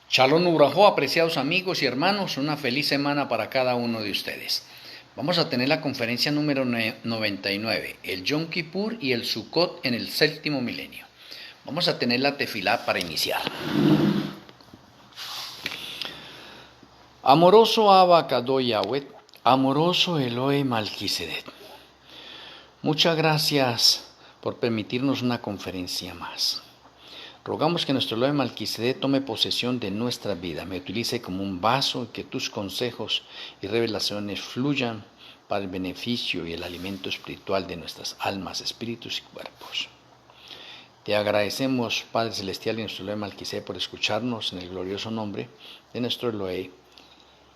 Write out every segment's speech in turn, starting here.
Shalom Urajo, apreciados amigos y hermanos, una feliz semana para cada uno de ustedes. Vamos a tener la conferencia número 99, el Yom Kippur y el Sukkot en el séptimo milenio. Vamos a tener la tefilá para iniciar. Amoroso Abba Kadosh Yahweh, amoroso Elohe Malquisedec. Muchas gracias por permitirnos una conferencia más. Rogamos que nuestro Elohe Malquisedec tome posesión de nuestra vida, me utilice como un vaso y que tus consejos y revelaciones fluyan para el beneficio y el alimento espiritual de nuestras almas, espíritus y cuerpos. Te agradecemos, Padre Celestial y nuestro Elohe Malquisedec, por escucharnos en el glorioso nombre de nuestro Elohe,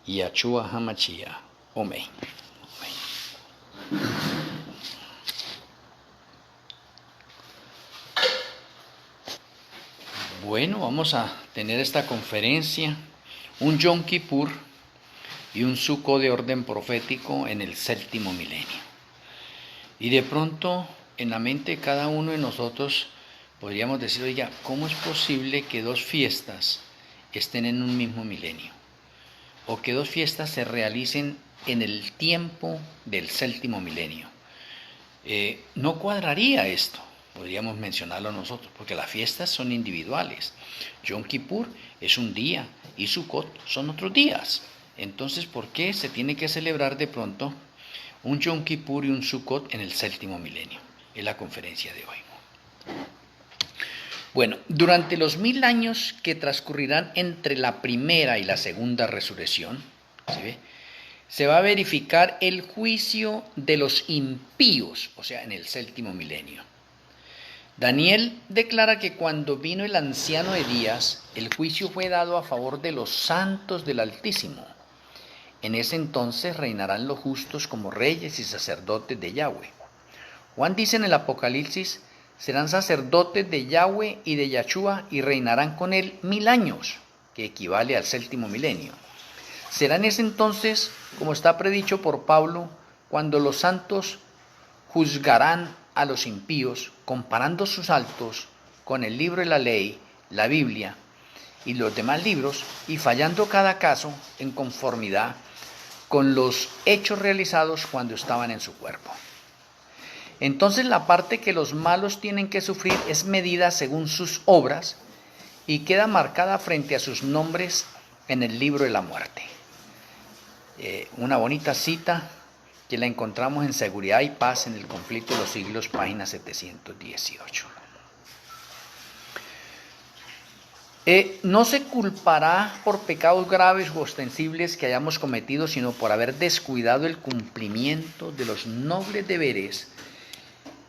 Yahshua HaMashiach. Amén. Bueno, vamos a tener esta conferencia, un Yom Kippur y un Sukkot de orden profético en el séptimo milenio. Y de pronto, en la mente de cada uno de nosotros, podríamos decir, oiga, ¿cómo es posible que dos fiestas estén en un mismo milenio? O que dos fiestas se realicen en el tiempo del séptimo milenio. No cuadraría esto. Podríamos mencionarlo nosotros, porque las fiestas son individuales. Yom Kippur es un día y Sukkot son otros días. Entonces, ¿por qué se tiene que celebrar de pronto un Yom Kippur y un Sukkot en el séptimo milenio? Es la conferencia de hoy. Bueno, durante los 1000 años que transcurrirán entre la primera y la segunda resurrección, ¿sí ve?, se va a verificar el juicio de los impíos, o sea, en el séptimo milenio. Daniel declara que cuando vino el anciano de días, el juicio fue dado a favor de los santos del Altísimo. En ese entonces reinarán los justos como reyes y sacerdotes de Yahweh. Juan dice en el Apocalipsis, serán sacerdotes de Yahweh y de Yahshua y reinarán con él 1000 años, que equivale al séptimo milenio. Será en ese entonces, como está predicho por Pablo, cuando los santos juzgarán a los impíos, comparando sus actos con el libro de la ley, la Biblia y los demás libros, y fallando cada caso en conformidad con los hechos realizados cuando estaban en su cuerpo. Entonces la parte que los malos tienen que sufrir es medida según sus obras y queda marcada frente a sus nombres en el libro de la muerte. Una bonita cita que la encontramos en Seguridad y Paz en el Conflicto de los Siglos, página 718. No se culpará por pecados graves o ostensibles que hayamos cometido, sino por haber descuidado el cumplimiento de los nobles deberes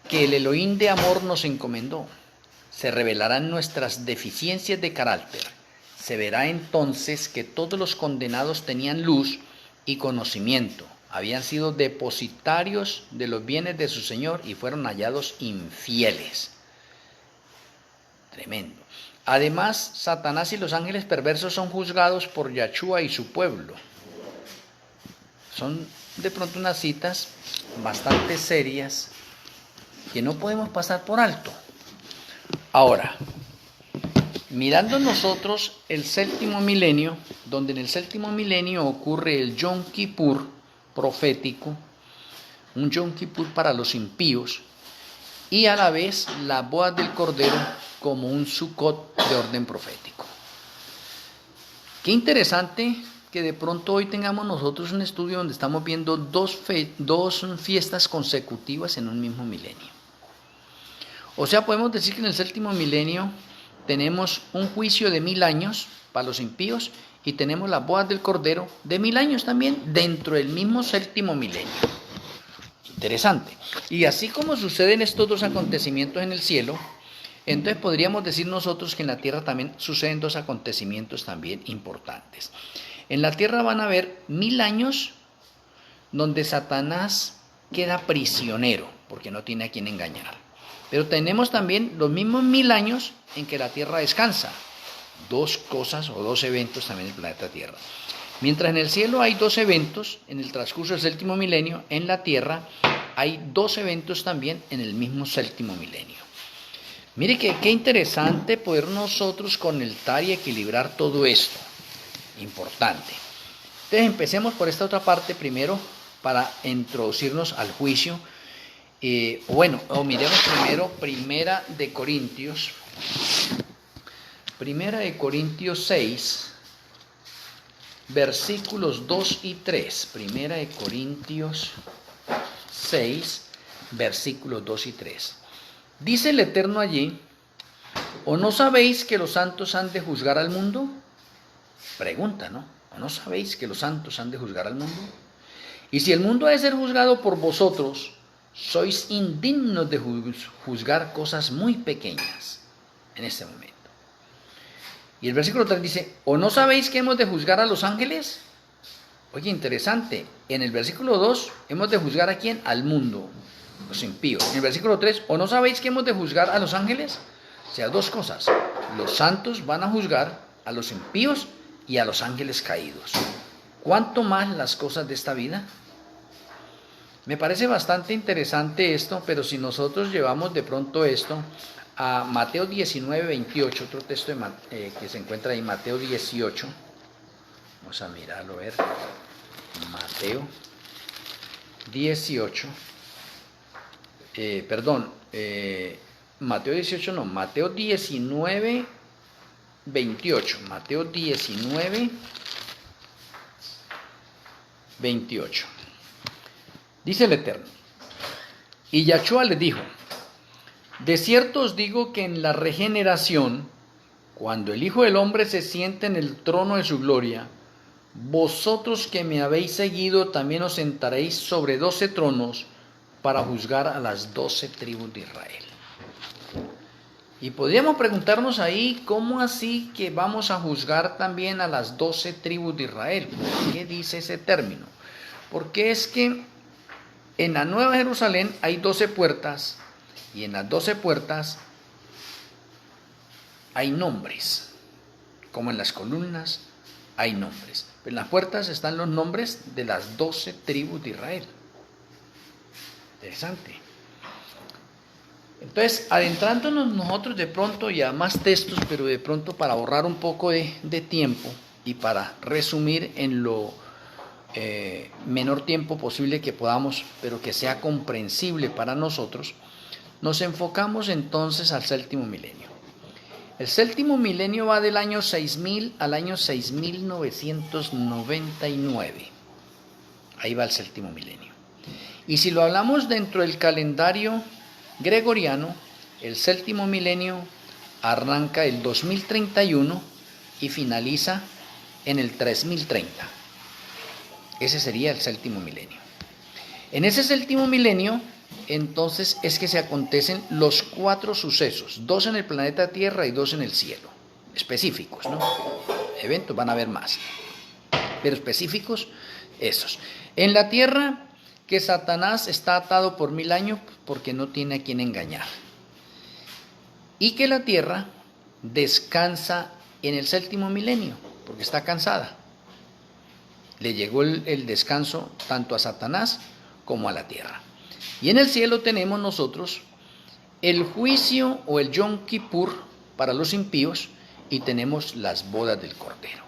que el Elohim de amor nos encomendó. Se revelarán nuestras deficiencias de carácter. Se verá entonces que todos los condenados tenían luz y conocimiento. Habían sido depositarios de los bienes de su Señor y fueron hallados infieles. Tremendo. Además, Satanás y los ángeles perversos son juzgados por Yahshua y su pueblo. Son de pronto unas citas bastante serias que no podemos pasar por alto. Ahora, mirando nosotros el séptimo milenio, donde en el séptimo milenio ocurre el Yom Kippur profético, un Yom Kippur para los impíos, y a la vez la boda del Cordero como un Sukkot de orden profético. Qué interesante que de pronto hoy tengamos nosotros un estudio donde estamos viendo dos fiestas consecutivas en un mismo milenio. O sea, podemos decir que en el séptimo milenio tenemos un juicio de 1000 años para los impíos y tenemos las bodas del Cordero de 1000 años también dentro del mismo séptimo milenio. Interesante. Y así como suceden estos dos acontecimientos en el cielo, entonces podríamos decir nosotros que en la tierra también suceden dos acontecimientos también importantes. En la tierra van a haber 1000 años donde Satanás queda prisionero porque no tiene a quien engañar. Pero tenemos también los mismos 1000 años en que la tierra descansa. Dos cosas o dos eventos también en el planeta Tierra. Mientras en el cielo hay dos eventos en el transcurso del séptimo milenio, en la tierra hay dos eventos también en el mismo séptimo milenio. Mire qué interesante poder nosotros conectar y equilibrar todo esto. Importante. Entonces empecemos por esta otra parte primero para introducirnos al juicio. Miremos primero Primera de Corintios 6, versículos 2 y 3. Primera de Corintios 6, versículos 2 y 3. Dice el Eterno allí: ¿o no sabéis que los santos han de juzgar al mundo? Pregunta, ¿no? ¿O no sabéis que los santos han de juzgar al mundo? Y si el mundo ha de ser juzgado por vosotros, sois indignos de juzgar cosas muy pequeñas en este momento. Y el versículo 3 dice: ¿o no sabéis que hemos de juzgar a los ángeles? Oye, interesante. En el versículo 2, hemos de juzgar ¿a quién? Al mundo, los impíos. En el versículo 3, ¿o no sabéis que hemos de juzgar a los ángeles? O sea, dos cosas. Los santos van a juzgar a los impíos y a los ángeles caídos. ¿Cuánto más las cosas de esta vida? Me parece bastante interesante esto, pero si nosotros llevamos de pronto esto a Mateo 19, 28, otro texto que se encuentra ahí, Mateo 18, vamos a mirarlo, a ver, Mateo 18, Mateo 18 no, Mateo 19, 28, Mateo 19, 28. Dice el Eterno: y Yahshua le dijo: de cierto os digo que en la regeneración, cuando el Hijo del Hombre se siente en el trono de su gloria, vosotros que me habéis seguido también os sentaréis sobre 12 tronos para juzgar a las 12 tribus de Israel. Y podríamos preguntarnos ahí, ¿cómo así que vamos a juzgar también a las 12 tribus de Israel? ¿Por qué dice ese término? Porque es que en la Nueva Jerusalén hay 12 puertas, y en las 12 puertas hay nombres, como en las columnas hay nombres. En las puertas están los nombres de las 12 tribus de Israel. Interesante. Entonces, adentrándonos nosotros de pronto, y a más textos, pero de pronto para ahorrar un poco de tiempo y para resumir en lo menor tiempo posible que podamos, pero que sea comprensible para nosotros, nos enfocamos entonces al séptimo milenio. El séptimo milenio va del año 6000 al año 6999. Ahí va el séptimo milenio. Y si lo hablamos dentro del calendario gregoriano, el séptimo milenio arranca el 2031 y finaliza en el 3030. Ese sería el séptimo milenio. En ese séptimo milenio, entonces, es que se acontecen los 4 sucesos, 2 en el planeta Tierra y 2 en el cielo, específicos, ¿no? Eventos van a haber más, pero específicos, esos. En la Tierra, que Satanás está atado por 1000 años porque no tiene a quien engañar. Y que la Tierra descansa en el séptimo milenio, porque está cansada. Le llegó el descanso tanto a Satanás como a la Tierra. Y en el cielo tenemos nosotros el juicio o el Yom Kippur para los impíos, y tenemos las bodas del Cordero.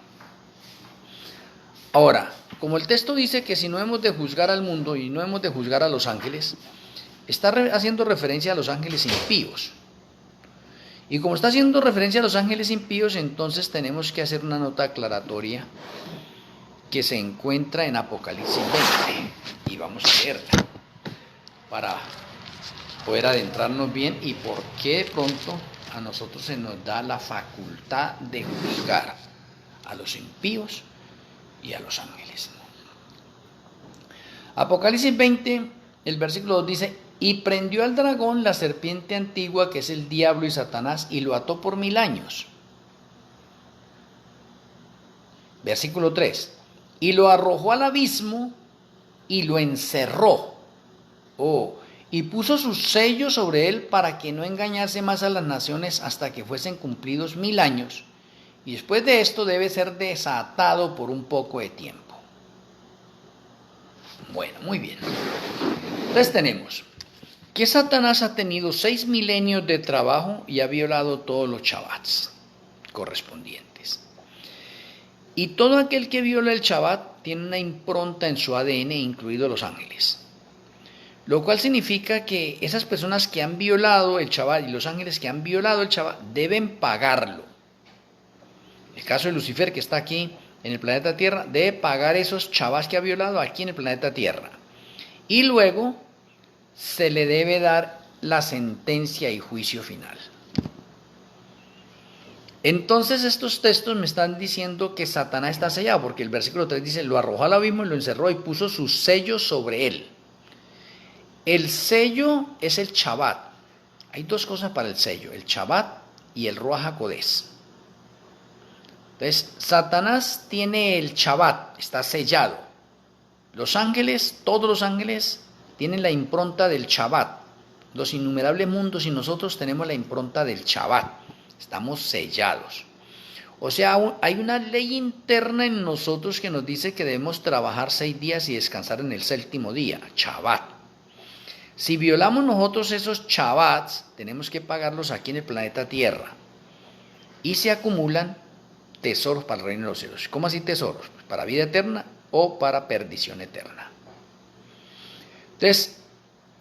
Ahora, como el texto dice que si no hemos de juzgar al mundo y no hemos de juzgar a los ángeles, está haciendo referencia a los ángeles impíos. Y como está haciendo referencia a los ángeles impíos, entonces tenemos que hacer una nota aclaratoria que se encuentra en Apocalipsis 20. Y vamos a leerla para poder adentrarnos bien y por qué de pronto a nosotros se nos da la facultad de juzgar a los impíos y a los ángeles. Apocalipsis 20, el versículo 2 dice: y prendió al dragón, la serpiente antigua, que es el diablo y Satanás, y lo ató por 1000 años. Versículo 3: y lo arrojó al abismo y lo encerró. Y puso sus sellos sobre él para que no engañase más a las naciones hasta que fuesen cumplidos 1000 años. Y después de esto debe ser desatado por un poco de tiempo. Bueno, muy bien. Entonces tenemos que Satanás ha tenido 6 milenios de trabajo y ha violado todos los Shabbats correspondientes. Y todo aquel que viola el Shabbat tiene una impronta en su ADN, incluidos los ángeles. Lo cual significa que esas personas que han violado el Shabbat y los ángeles que han violado el Shabbat deben pagarlo. El caso de Lucifer, que está aquí en el planeta Tierra, debe pagar esos Shabbats que ha violado aquí en el planeta Tierra. Y luego se le debe dar la sentencia y juicio final. Entonces estos textos me están diciendo que Satanás está sellado, porque el versículo 3 dice, lo arrojó al abismo y lo encerró y puso sus sellos sobre él. El sello es el Shabbat. Hay dos cosas para el sello, el Shabbat y el Ruach HaKodesh. Entonces, Satanás tiene el Shabbat, está sellado. Los ángeles, todos los ángeles, tienen la impronta del Shabbat. Los innumerables mundos y nosotros tenemos la impronta del Shabbat. Estamos sellados. O sea, hay una ley interna en nosotros que nos dice que debemos trabajar 6 días y descansar en el 7º día, Shabbat. Si violamos nosotros esos Shabbats, tenemos que pagarlos aquí en el planeta Tierra. Y se acumulan tesoros para el reino de los cielos. ¿Cómo así tesoros? Pues para vida eterna o para perdición eterna. Entonces,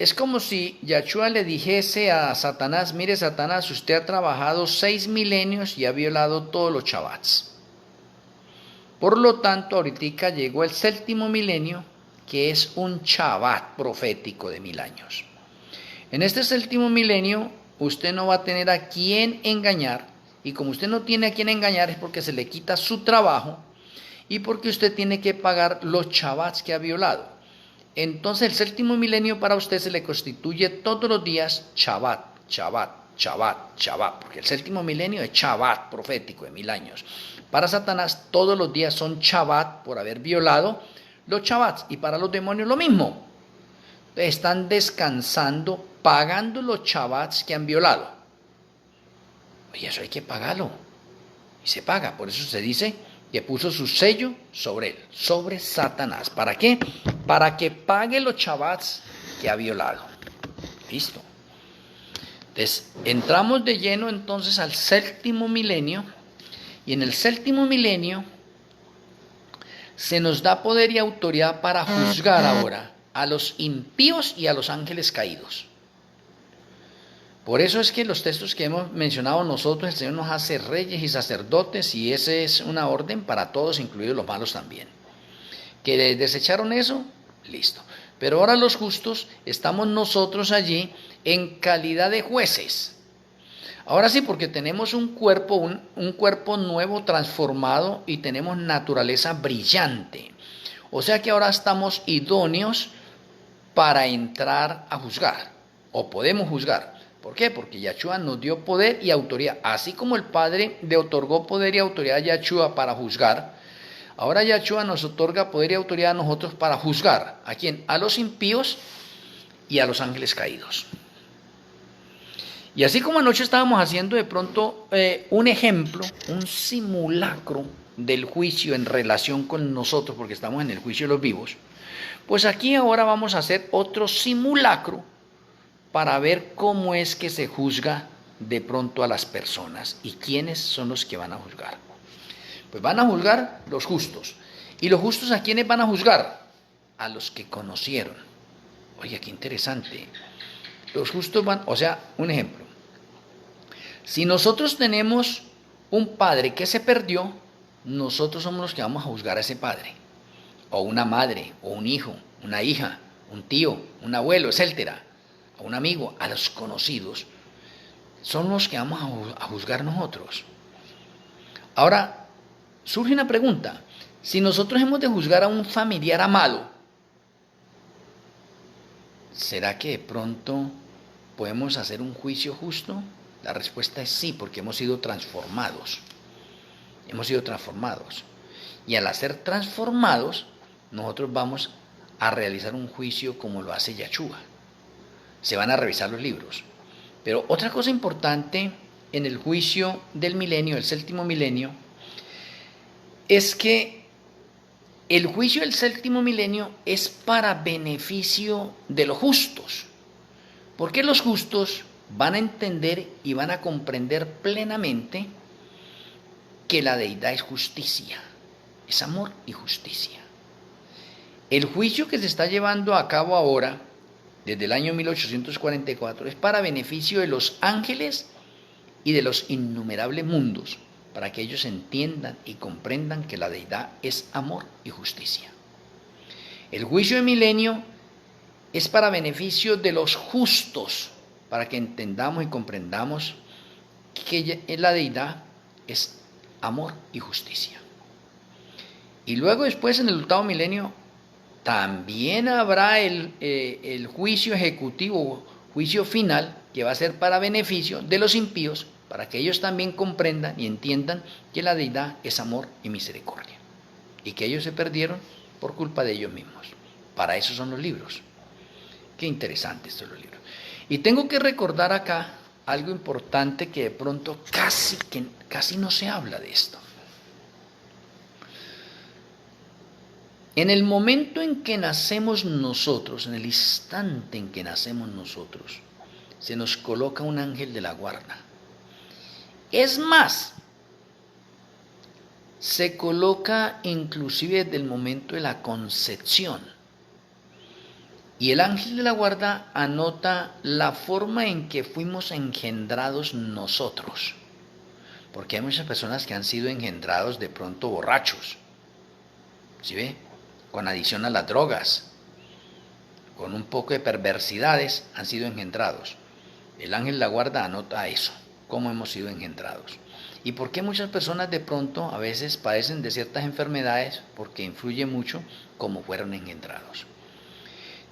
es como si Yahshua le dijese a Satanás, mire Satanás, usted ha trabajado 6 milenios y ha violado todos los Shabbats. Por lo tanto, ahorita llegó el 7º milenio, que es un Shabbat profético de 1000 años. En este 7º milenio, usted no va a tener a quién engañar, y como usted no tiene a quién engañar es porque se le quita su trabajo, y porque usted tiene que pagar los Shabbats que ha violado. Entonces el 7º milenio para usted se le constituye todos los días Shabbat, Shabbat, Shabbat, Shabbat, porque el 7º milenio es Shabbat profético de 1000 años. Para Satanás todos los días son Shabbat por haber violado los Shabbats, y para los demonios lo mismo. Están descansando, pagando los Shabbats que han violado. Oye, eso hay que pagarlo. Y se paga. Por eso se dice que puso su sello sobre él, sobre Satanás. ¿Para qué? Para que pague los Shabbats que ha violado. Listo. Entonces, entramos de lleno entonces al 7º milenio. Y en el 7º milenio se nos da poder y autoridad para juzgar ahora a los impíos y a los ángeles caídos. Por eso es que los textos que hemos mencionado nosotros, el Señor nos hace reyes y sacerdotes, y esa es una orden para todos, incluidos los malos también. ¿Que desecharon eso? Listo. Pero ahora los justos estamos nosotros allí en calidad de jueces. Ahora sí, porque tenemos un cuerpo nuevo, transformado, y tenemos naturaleza brillante. O sea que ahora estamos idóneos para entrar a juzgar, o podemos juzgar. ¿Por qué? Porque Yahshua nos dio poder y autoridad. Así como el Padre le otorgó poder y autoridad a Yahshua para juzgar, ahora Yahshua nos otorga poder y autoridad a nosotros para juzgar. ¿A quién? A los impíos y a los ángeles caídos. Y así como anoche estábamos haciendo de pronto un ejemplo, un simulacro del juicio en relación con nosotros, porque estamos en el juicio de los vivos, pues aquí ahora vamos a hacer otro simulacro para ver cómo es que se juzga de pronto a las personas y quiénes son los que van a juzgar. Pues van a juzgar los justos. ¿Y los justos a quiénes van a juzgar? A los que conocieron. Oye, qué interesante. Los justos van, o sea, un ejemplo. Si nosotros tenemos un padre que se perdió, nosotros somos los que vamos a juzgar a ese padre. O una madre, o un hijo, una hija, un tío, un abuelo, etcétera. A un amigo, a los conocidos. Son los que vamos a juzgar nosotros. Ahora, surge una pregunta. Si nosotros hemos de juzgar a un familiar amado, ¿será que de pronto podemos hacer un juicio justo? La respuesta es sí, porque hemos sido transformados. Hemos sido transformados. Y al ser transformados, nosotros vamos a realizar un juicio como lo hace Yahshua. Se van a revisar los libros. Pero otra cosa importante en el juicio del milenio, el 7º milenio, es que el juicio del 7º milenio es para beneficio de los justos. Porque los justos van a entender y van a comprender plenamente que la deidad es justicia, es amor y justicia. El juicio que se está llevando a cabo ahora, desde el año 1844, es para beneficio de los ángeles y de los innumerables mundos, para que ellos entiendan y comprendan que la deidad es amor y justicia. El juicio de milenio es para beneficio de los justos, para que entendamos y comprendamos que la deidad es amor y justicia. Y luego después en el octavo milenio también habrá el juicio ejecutivo, juicio final, que va a ser para beneficio de los impíos, para que ellos también comprendan y entiendan que la deidad es amor y misericordia, y que ellos se perdieron por culpa de ellos mismos. Para eso son los libros. Qué interesante estos los libros. Y tengo que recordar acá algo importante que de pronto casi no se habla de esto. En el momento en que nacemos nosotros, en el instante en que nacemos nosotros, se nos coloca un ángel de la guarda. Es más, se coloca inclusive desde el momento de la concepción. Y el ángel de la guarda anota la forma en que fuimos engendrados nosotros. Porque hay muchas personas que han sido engendrados de pronto borrachos, ¿sí ve? Con adición a las drogas, con un poco de perversidades, han sido engendrados. El ángel de la guarda anota eso, cómo hemos sido engendrados. ¿Y por qué muchas personas de pronto a veces padecen de ciertas enfermedades? Porque influye mucho cómo fueron engendrados.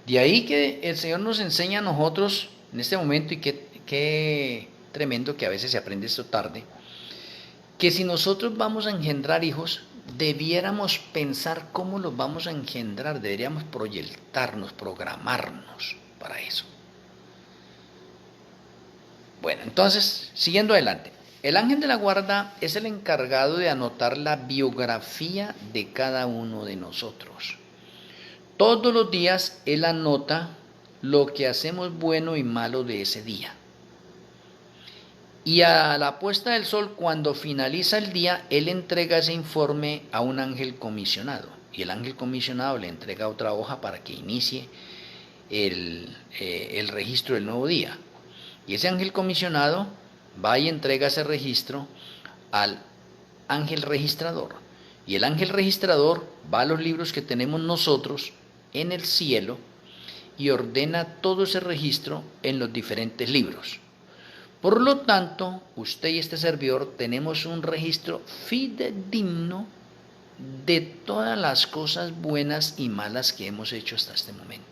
De ahí que el Señor nos enseña a nosotros en este momento, y qué tremendo que a veces se aprende esto tarde, que si nosotros vamos a engendrar hijos, debiéramos pensar cómo los vamos a engendrar, deberíamos proyectarnos, programarnos para eso. Bueno, entonces, siguiendo adelante, el ángel de la guarda es el encargado de anotar la biografía de cada uno de nosotros. Todos los días él anota lo que hacemos bueno y malo de ese día. Y a la puesta del sol, cuando finaliza el día, él entrega ese informe a un ángel comisionado. Y el ángel comisionado le entrega otra hoja para que inicie el registro del nuevo día. Y ese ángel comisionado va y entrega ese registro al ángel registrador. Y el ángel registrador va a los libros que tenemos nosotros en el cielo y ordena todo ese registro en los diferentes libros. Por lo tanto, usted y este servidor tenemos un registro fidedigno de todas las cosas buenas y malas que hemos hecho hasta este momento.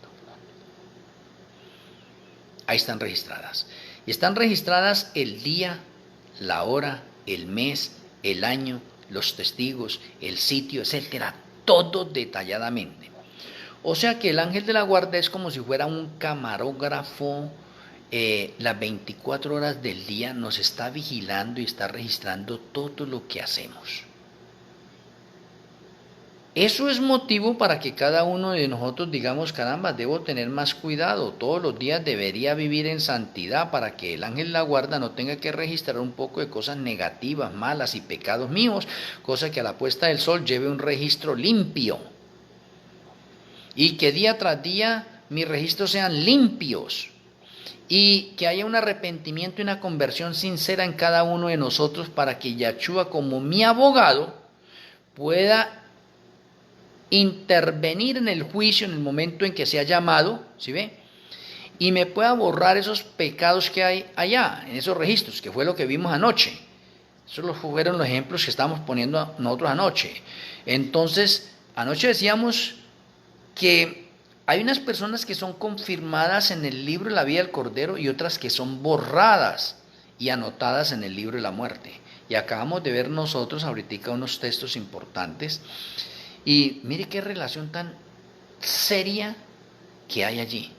Ahí están registradas. Y están registradas el día, la hora, el mes, el año, los testigos, el sitio, etcétera, todo detalladamente. O sea que el ángel de la guarda es como si fuera un camarógrafo. Las 24 horas del día nos está vigilando y está registrando todo lo que hacemos. Eso es motivo para que cada uno de nosotros digamos, caramba, debo tener más cuidado, todos los días debería vivir en santidad para que el ángel de la guarda no tenga que registrar un poco de cosas negativas, malas y pecados míos, cosa que a la puesta del sol lleve un registro limpio. Y que día tras día mis registros sean limpios. Y que haya un arrepentimiento y una conversión sincera en cada uno de nosotros para que Yahshua, como mi abogado, pueda intervenir en el juicio en el momento en que sea llamado, ¿sí ve? Y me pueda borrar esos pecados que hay allá, en esos registros, que fue lo que vimos anoche. Esos fueron los ejemplos que estábamos poniendo nosotros anoche. Entonces, anoche decíamos que hay unas personas que son confirmadas en el libro de la vida del Cordero y otras que son borradas y anotadas en el libro de la muerte. Y acabamos de ver nosotros ahorita unos textos importantes. Y mire qué relación tan seria que hay allí.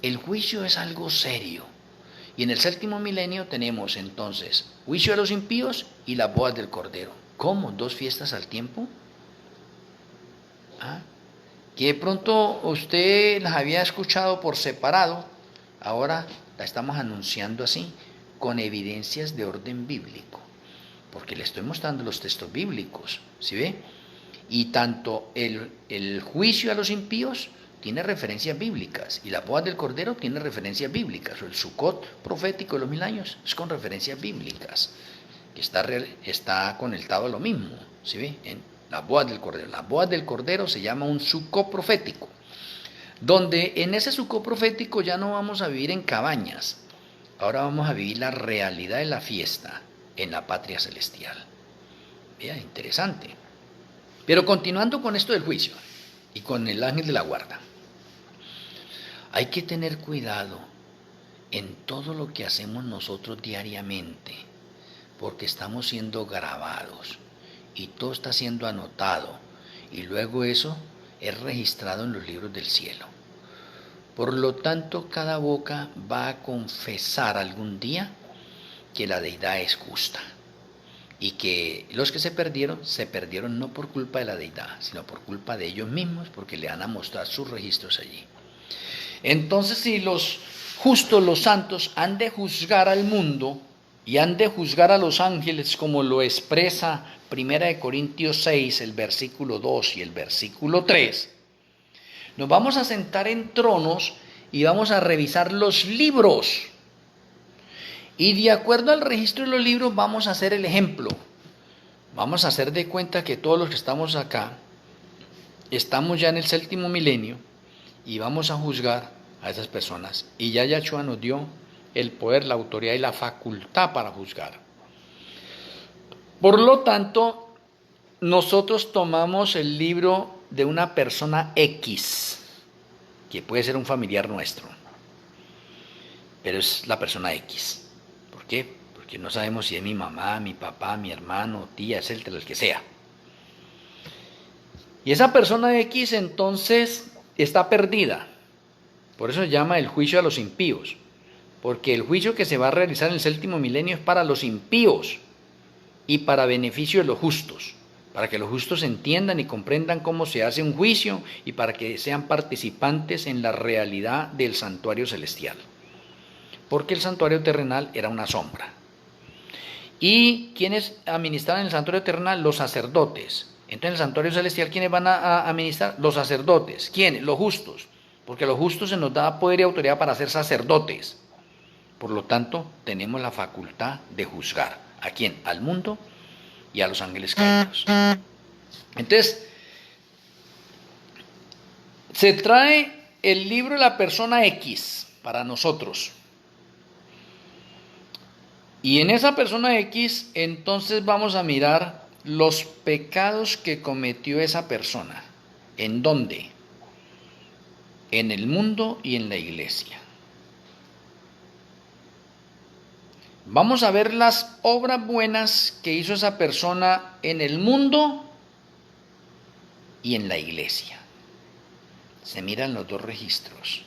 El juicio es algo serio. Y en el séptimo milenio tenemos entonces juicio de los impíos y las bodas del Cordero. ¿Cómo? ¿Dos fiestas al tiempo? ¿Ah? Que de pronto usted las había escuchado por separado, ahora la estamos anunciando así, con evidencias de orden bíblico, porque le estoy mostrando los textos bíblicos, ¿sí ve? Y tanto el juicio a los impíos tiene referencias bíblicas, y la boda del Cordero tiene referencias bíblicas, o el Sukkot profético de los 1000 años es con referencias bíblicas, que está conectado a lo mismo, ¿sí ve? En la boda del Cordero. La boda del Cordero se llama un Sukkot profético, donde en ese Sukkot profético ya no vamos a vivir en cabañas, ahora vamos a vivir la realidad de la fiesta en la patria celestial. Vea, interesante. Pero continuando con esto del juicio y con el ángel de la guarda, hay que tener cuidado en todo lo que hacemos nosotros diariamente, porque estamos siendo grabados y todo está siendo anotado, y luego eso es registrado en los libros del cielo. Por lo tanto, cada boca va a confesar algún día que la deidad es justa, y que los que se perdieron no por culpa de la deidad, sino por culpa de ellos mismos, porque le van a mostrar sus registros allí. Entonces, si los justos, los santos, han de juzgar al mundo y han de juzgar a los ángeles, como lo expresa 1 Corintios 6, el versículo 2 y el versículo 3, nos vamos a sentar en tronos y vamos a revisar los libros. Y de acuerdo al registro de los libros vamos a hacer el ejemplo. Vamos a hacer de cuenta que todos los que estamos acá estamos ya en el séptimo milenio y vamos a juzgar a esas personas. Y ya Yahshua nos dio el poder, la autoridad y la facultad para juzgar. Por lo tanto, nosotros tomamos el libro de una persona X, que puede ser un familiar nuestro, pero es la persona X. ¿Por qué? Porque no sabemos si es mi mamá, mi papá, mi hermano, tía, etcétera, el que sea. Y esa persona X entonces está perdida. Por eso se llama el juicio a los impíos. Porque el juicio que se va a realizar en el séptimo milenio es para los impíos y para beneficio de los justos. Para que los justos entiendan y comprendan cómo se hace un juicio y para que sean participantes en la realidad del santuario celestial. Porque el santuario terrenal era una sombra. ¿Y quiénes administraban el santuario terrenal? Los sacerdotes. Entonces, en el santuario celestial, ¿quiénes van a administrar? Los sacerdotes. ¿Quiénes? Los justos. Porque a los justos se nos da poder y autoridad para ser sacerdotes. Por lo tanto, tenemos la facultad de juzgar. ¿A quién? Al mundo y a los ángeles caídos. Entonces, se trae el libro de la persona X para nosotros. Y en esa persona X, entonces vamos a mirar los pecados que cometió esa persona. ¿En dónde? En el mundo y en la iglesia. Vamos a ver las obras buenas que hizo esa persona en el mundo y en la iglesia. Se miran los dos registros.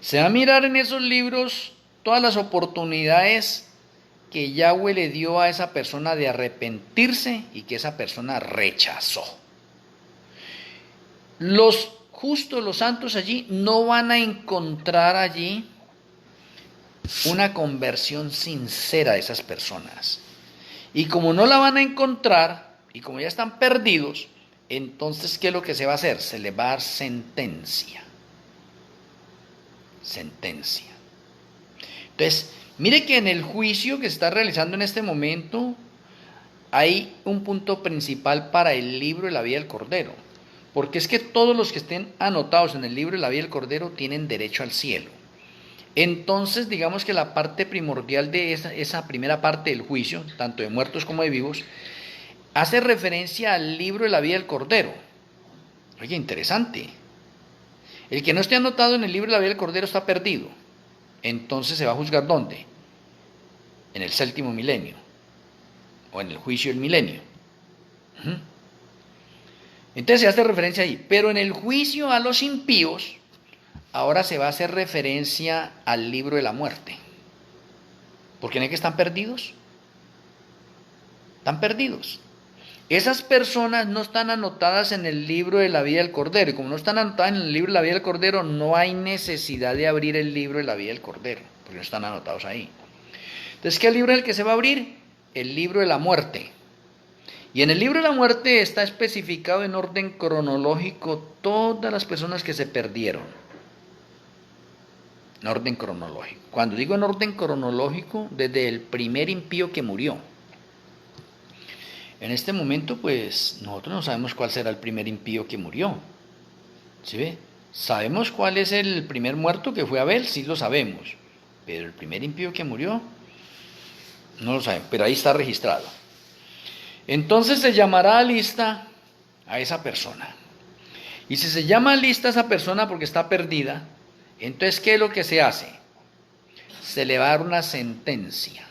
Se va a mirar en esos libros todas las oportunidades que Yahweh le dio a esa persona de arrepentirse y que esa persona rechazó. Los justos, los santos allí, no van a encontrar allí una conversión sincera de esas personas. Y como no la van a encontrar, y como ya están perdidos, entonces, ¿qué es lo que se va a hacer? Se les va a dar sentencia. Sentencia. Entonces, mire que en el juicio que se está realizando en este momento, hay un punto principal para el libro de la vida del Cordero. Porque es que todos los que estén anotados en el libro de la vida del Cordero tienen derecho al cielo. Entonces, digamos que la parte primordial de esa primera parte del juicio, tanto de muertos como de vivos, hace referencia al libro de la vida del Cordero. Oye, interesante. El que no esté anotado en el libro de la vida del Cordero está perdido. Entonces se va a juzgar ¿dónde? En el séptimo milenio, o en el juicio del milenio. Entonces se hace referencia ahí. Pero en el juicio a los impíos, ahora se va a hacer referencia al libro de la muerte. ¿Por qué no es que están perdidos? Están perdidos. Esas personas no están anotadas en el libro de la vida del Cordero. Y como no están anotadas en el libro de la vida del Cordero, no hay necesidad de abrir el libro de la vida del Cordero, porque no están anotados ahí. Entonces, ¿qué libro es el que se va a abrir? El libro de la muerte. Y en el libro de la muerte está especificado en orden cronológico todas las personas que se perdieron. En orden cronológico. Cuando digo en orden cronológico, desde el primer impío que murió. En este momento, pues, nosotros no sabemos cuál será el primer impío que murió. ¿Sí ve? Sabemos cuál es el primer muerto que fue Abel, sí lo sabemos. Pero el primer impío que murió, no lo sabemos, pero ahí está registrado. Entonces se llamará a lista a esa persona. Y si se llama a lista a esa persona porque está perdida, entonces, ¿qué es lo que se hace? Se le va a dar una sentencia.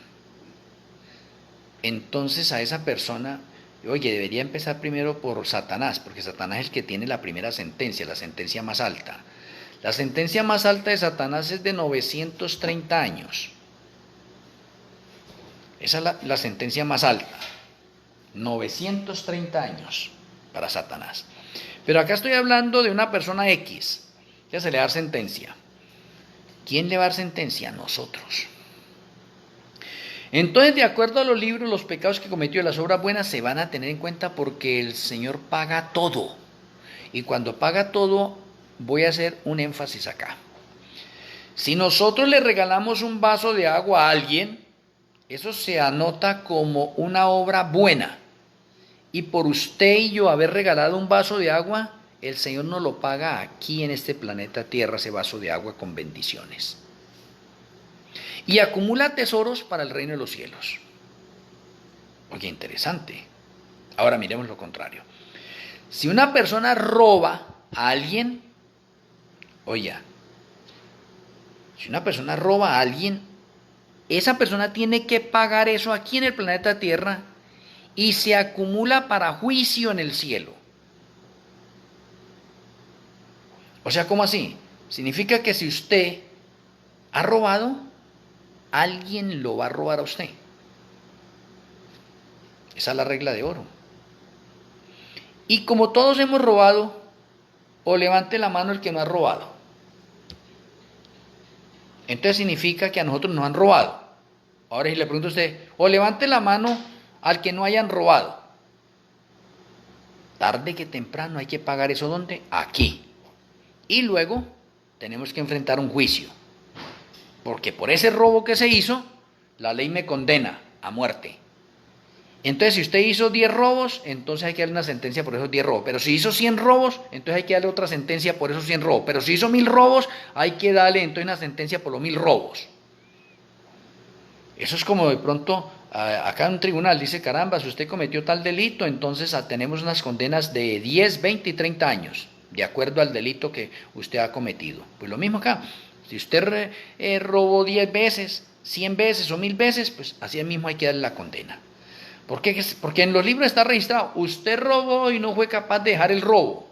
Entonces a esa persona, oye, debería empezar primero por Satanás, porque Satanás es el que tiene la primera sentencia, la sentencia más alta. La sentencia más alta de Satanás es de 930 años. Esa es la sentencia más alta. 930 años para Satanás. Pero acá estoy hablando de una persona X, ya se le va a dar sentencia. ¿Quién le va a dar sentencia? Nosotros. Entonces, de acuerdo a los libros, los pecados que cometió y las obras buenas se van a tener en cuenta porque el Señor paga todo. Y cuando paga todo, voy a hacer un énfasis acá. Si nosotros le regalamos un vaso de agua a alguien, eso se anota como una obra buena. Y por usted y yo haber regalado un vaso de agua, el Señor nos lo paga aquí en este planeta Tierra, ese vaso de agua con bendiciones. Y acumula tesoros para el reino de los cielos. Oye, interesante. Ahora miremos lo contrario. Si una persona roba a alguien, oye, si una persona roba a alguien, esa persona tiene que pagar eso aquí en el planeta Tierra y se acumula para juicio en el cielo. O sea, ¿cómo así? Significa que si usted ha robado, alguien lo va a robar a usted. Esa es la regla de oro. Y como todos hemos robado, o levante la mano el que no ha robado. Entonces significa que a nosotros nos han robado. Ahora si le pregunto a usted, o levante la mano al que no hayan robado. Tarde que temprano hay que pagar eso, ¿dónde? Aquí. Y luego tenemos que enfrentar un juicio. Porque por ese robo que se hizo, la ley me condena a muerte. Entonces, si usted hizo 10 robos, entonces hay que darle una sentencia por esos 10 robos. Pero si hizo 100 robos, entonces hay que darle otra sentencia por esos 100 robos. Pero si hizo 1000 robos, hay que darle entonces una sentencia por los 1000 robos. Eso es como de pronto, acá en un tribunal dice, caramba, si usted cometió tal delito, entonces tenemos unas condenas de 10, 20 y 30 años, de acuerdo al delito que usted ha cometido. Pues lo mismo acá. Si usted robó 10 veces, 100 veces o 1000 veces, pues así mismo hay que darle la condena. ¿Por qué? Porque en los libros está registrado, usted robó y no fue capaz de dejar el robo.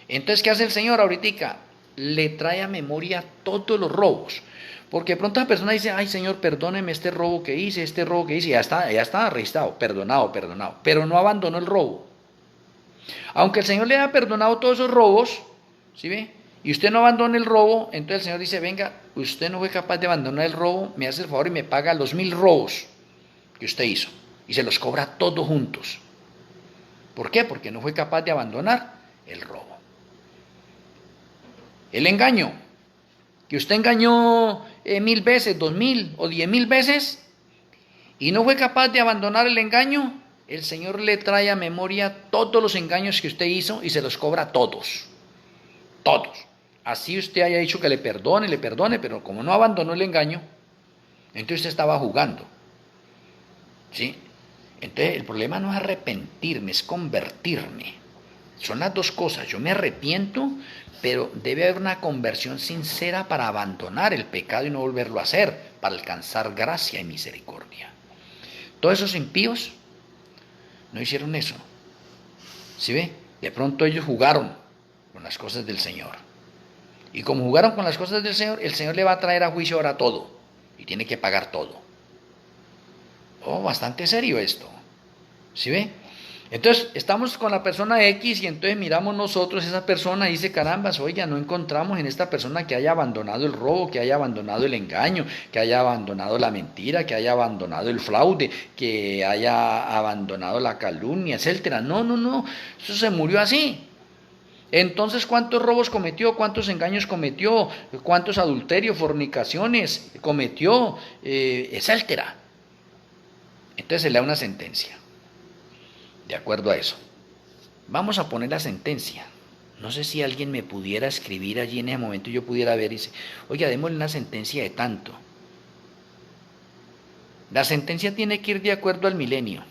Entonces, ¿qué hace el Señor ahorita? Le trae a memoria todos los robos. Porque de pronto la persona dice, ay Señor, perdóneme este robo que hice, ya está registrado, perdonado, pero no abandonó el robo. Aunque el Señor le haya perdonado todos esos robos, ¿sí ve? Y usted no abandona el robo, entonces el Señor dice, venga, usted no fue capaz de abandonar el robo, me hace el favor y me paga los 1000 robos que usted hizo. Y se los cobra todos juntos. ¿Por qué? Porque no fue capaz de abandonar el robo. El engaño. Que usted engañó 1000 veces, 2000 o 10.000 veces y no fue capaz de abandonar el engaño, el Señor le trae a memoria todos los engaños que usted hizo y se los cobra todos. Todos. Así usted haya dicho que le perdone, pero como no abandonó el engaño, entonces usted estaba jugando. ¿Sí? Entonces el problema no es arrepentirme, es convertirme. Son las dos cosas. Yo me arrepiento, pero debe haber una conversión sincera para abandonar el pecado y no volverlo a hacer, para alcanzar gracia y misericordia. Todos esos impíos no hicieron eso. ¿Sí ve? De pronto ellos jugaron con las cosas del Señor. Y como jugaron con las cosas del Señor, el Señor le va a traer a juicio ahora todo. Y tiene que pagar todo. Oh, bastante serio esto. ¿Sí ve? Entonces, estamos con la persona X y entonces miramos nosotros esa persona y dice, carambas, oiga, no encontramos en esta persona que haya abandonado el robo, que haya abandonado el engaño, que haya abandonado la mentira, que haya abandonado el fraude, que haya abandonado la calumnia, etcétera. No, no, no, eso se murió así. Entonces, ¿cuántos robos cometió? ¿Cuántos engaños cometió? ¿Cuántos adulterios, fornicaciones cometió? Etcétera. Entonces se le da una sentencia. De acuerdo a eso. Vamos a poner la sentencia. No sé si alguien me pudiera escribir allí en ese momento y yo pudiera ver y dice, oiga, démosle una sentencia de tanto. La sentencia tiene que ir de acuerdo al milenio.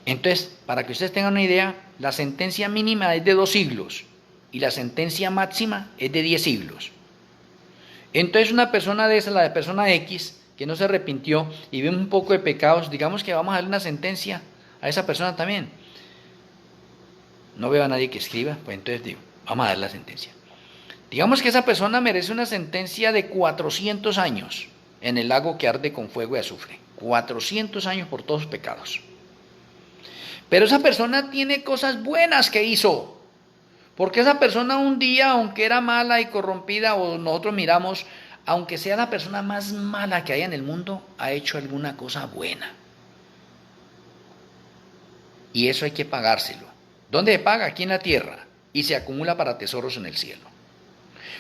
Entonces, para que ustedes tengan una idea, la sentencia mínima es de 2 siglos y la sentencia máxima es de 10 siglos. Entonces, una persona de esa, la de persona X, que no se arrepintió y ve un poco de pecados, digamos que vamos a darle una sentencia a esa persona también. No veo a nadie que escriba, pues entonces digo, vamos a dar la sentencia. Digamos que esa persona merece una sentencia de 400 años en el lago que arde con fuego y azufre. 400 años por todos sus pecados. Pero esa persona tiene cosas buenas que hizo. Porque esa persona un día, aunque era mala y corrompida, o nosotros miramos, aunque sea la persona más mala que haya en el mundo, ha hecho alguna cosa buena. Y eso hay que pagárselo. ¿Dónde se paga? Aquí en la tierra. Y se acumula para tesoros en el cielo.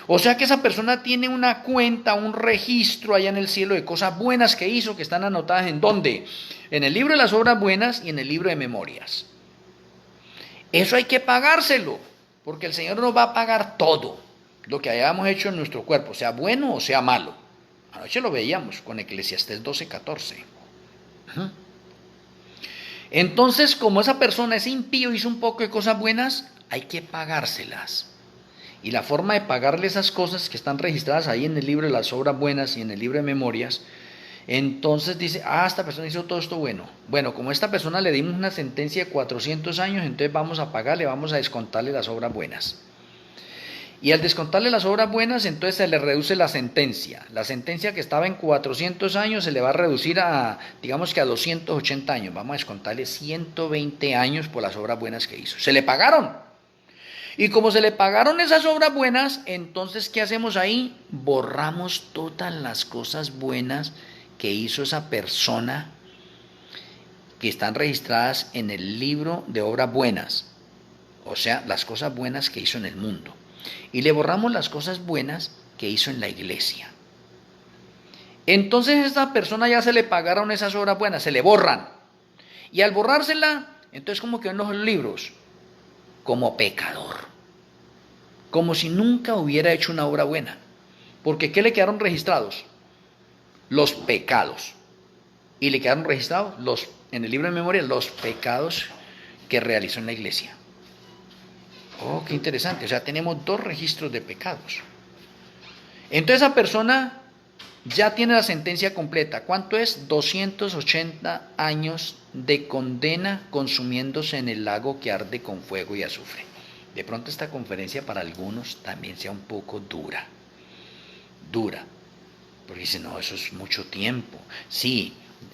O sea que esa persona tiene una cuenta, un registro allá en el cielo de cosas buenas que hizo, que están anotadas ¿en dónde? En el libro de las obras buenas y en el libro de memorias. Eso hay que pagárselo, porque el Señor nos va a pagar todo lo que hayamos hecho en nuestro cuerpo, sea bueno o sea malo. Anoche lo veíamos con Eclesiastés 12:14. Entonces, como esa persona, ese impío, hizo un poco de cosas buenas, hay que pagárselas. Y la forma de pagarle esas cosas que están registradas ahí en el libro de las obras buenas y en el libro de memorias, entonces dice, esta persona hizo todo esto bueno. Bueno, como a esta persona le dimos una sentencia de 400 años, entonces vamos a pagarle, vamos a descontarle las obras buenas. Y al descontarle las obras buenas, entonces se le reduce la sentencia. La sentencia que estaba en 400 años se le va a reducir a, digamos que a 280 años. Vamos a descontarle 120 años por las obras buenas que hizo. Se le pagaron. Y como se le pagaron esas obras buenas, entonces, ¿qué hacemos ahí? Borramos todas las cosas buenas que hizo esa persona que están registradas en el libro de obras buenas. O sea, las cosas buenas que hizo en el mundo. Y le borramos las cosas buenas que hizo en la iglesia. Entonces a esta persona ya se le pagaron esas obras buenas, se le borran. Y al borrársela, entonces como quedó en los libros, como pecador. Como si nunca hubiera hecho una obra buena. Porque ¿qué le quedaron registrados? Los pecados. Y le quedaron registrados en el libro de memoria los pecados que realizó en la iglesia. Oh, qué interesante. O sea, tenemos 2 registros de pecados. Entonces esa persona ya tiene la sentencia completa. ¿Cuánto es? 280 años de condena consumiéndose en el lago que arde con fuego y azufre. De pronto esta conferencia para algunos también sea un poco dura. Porque dicen, no, eso es mucho tiempo. Sí,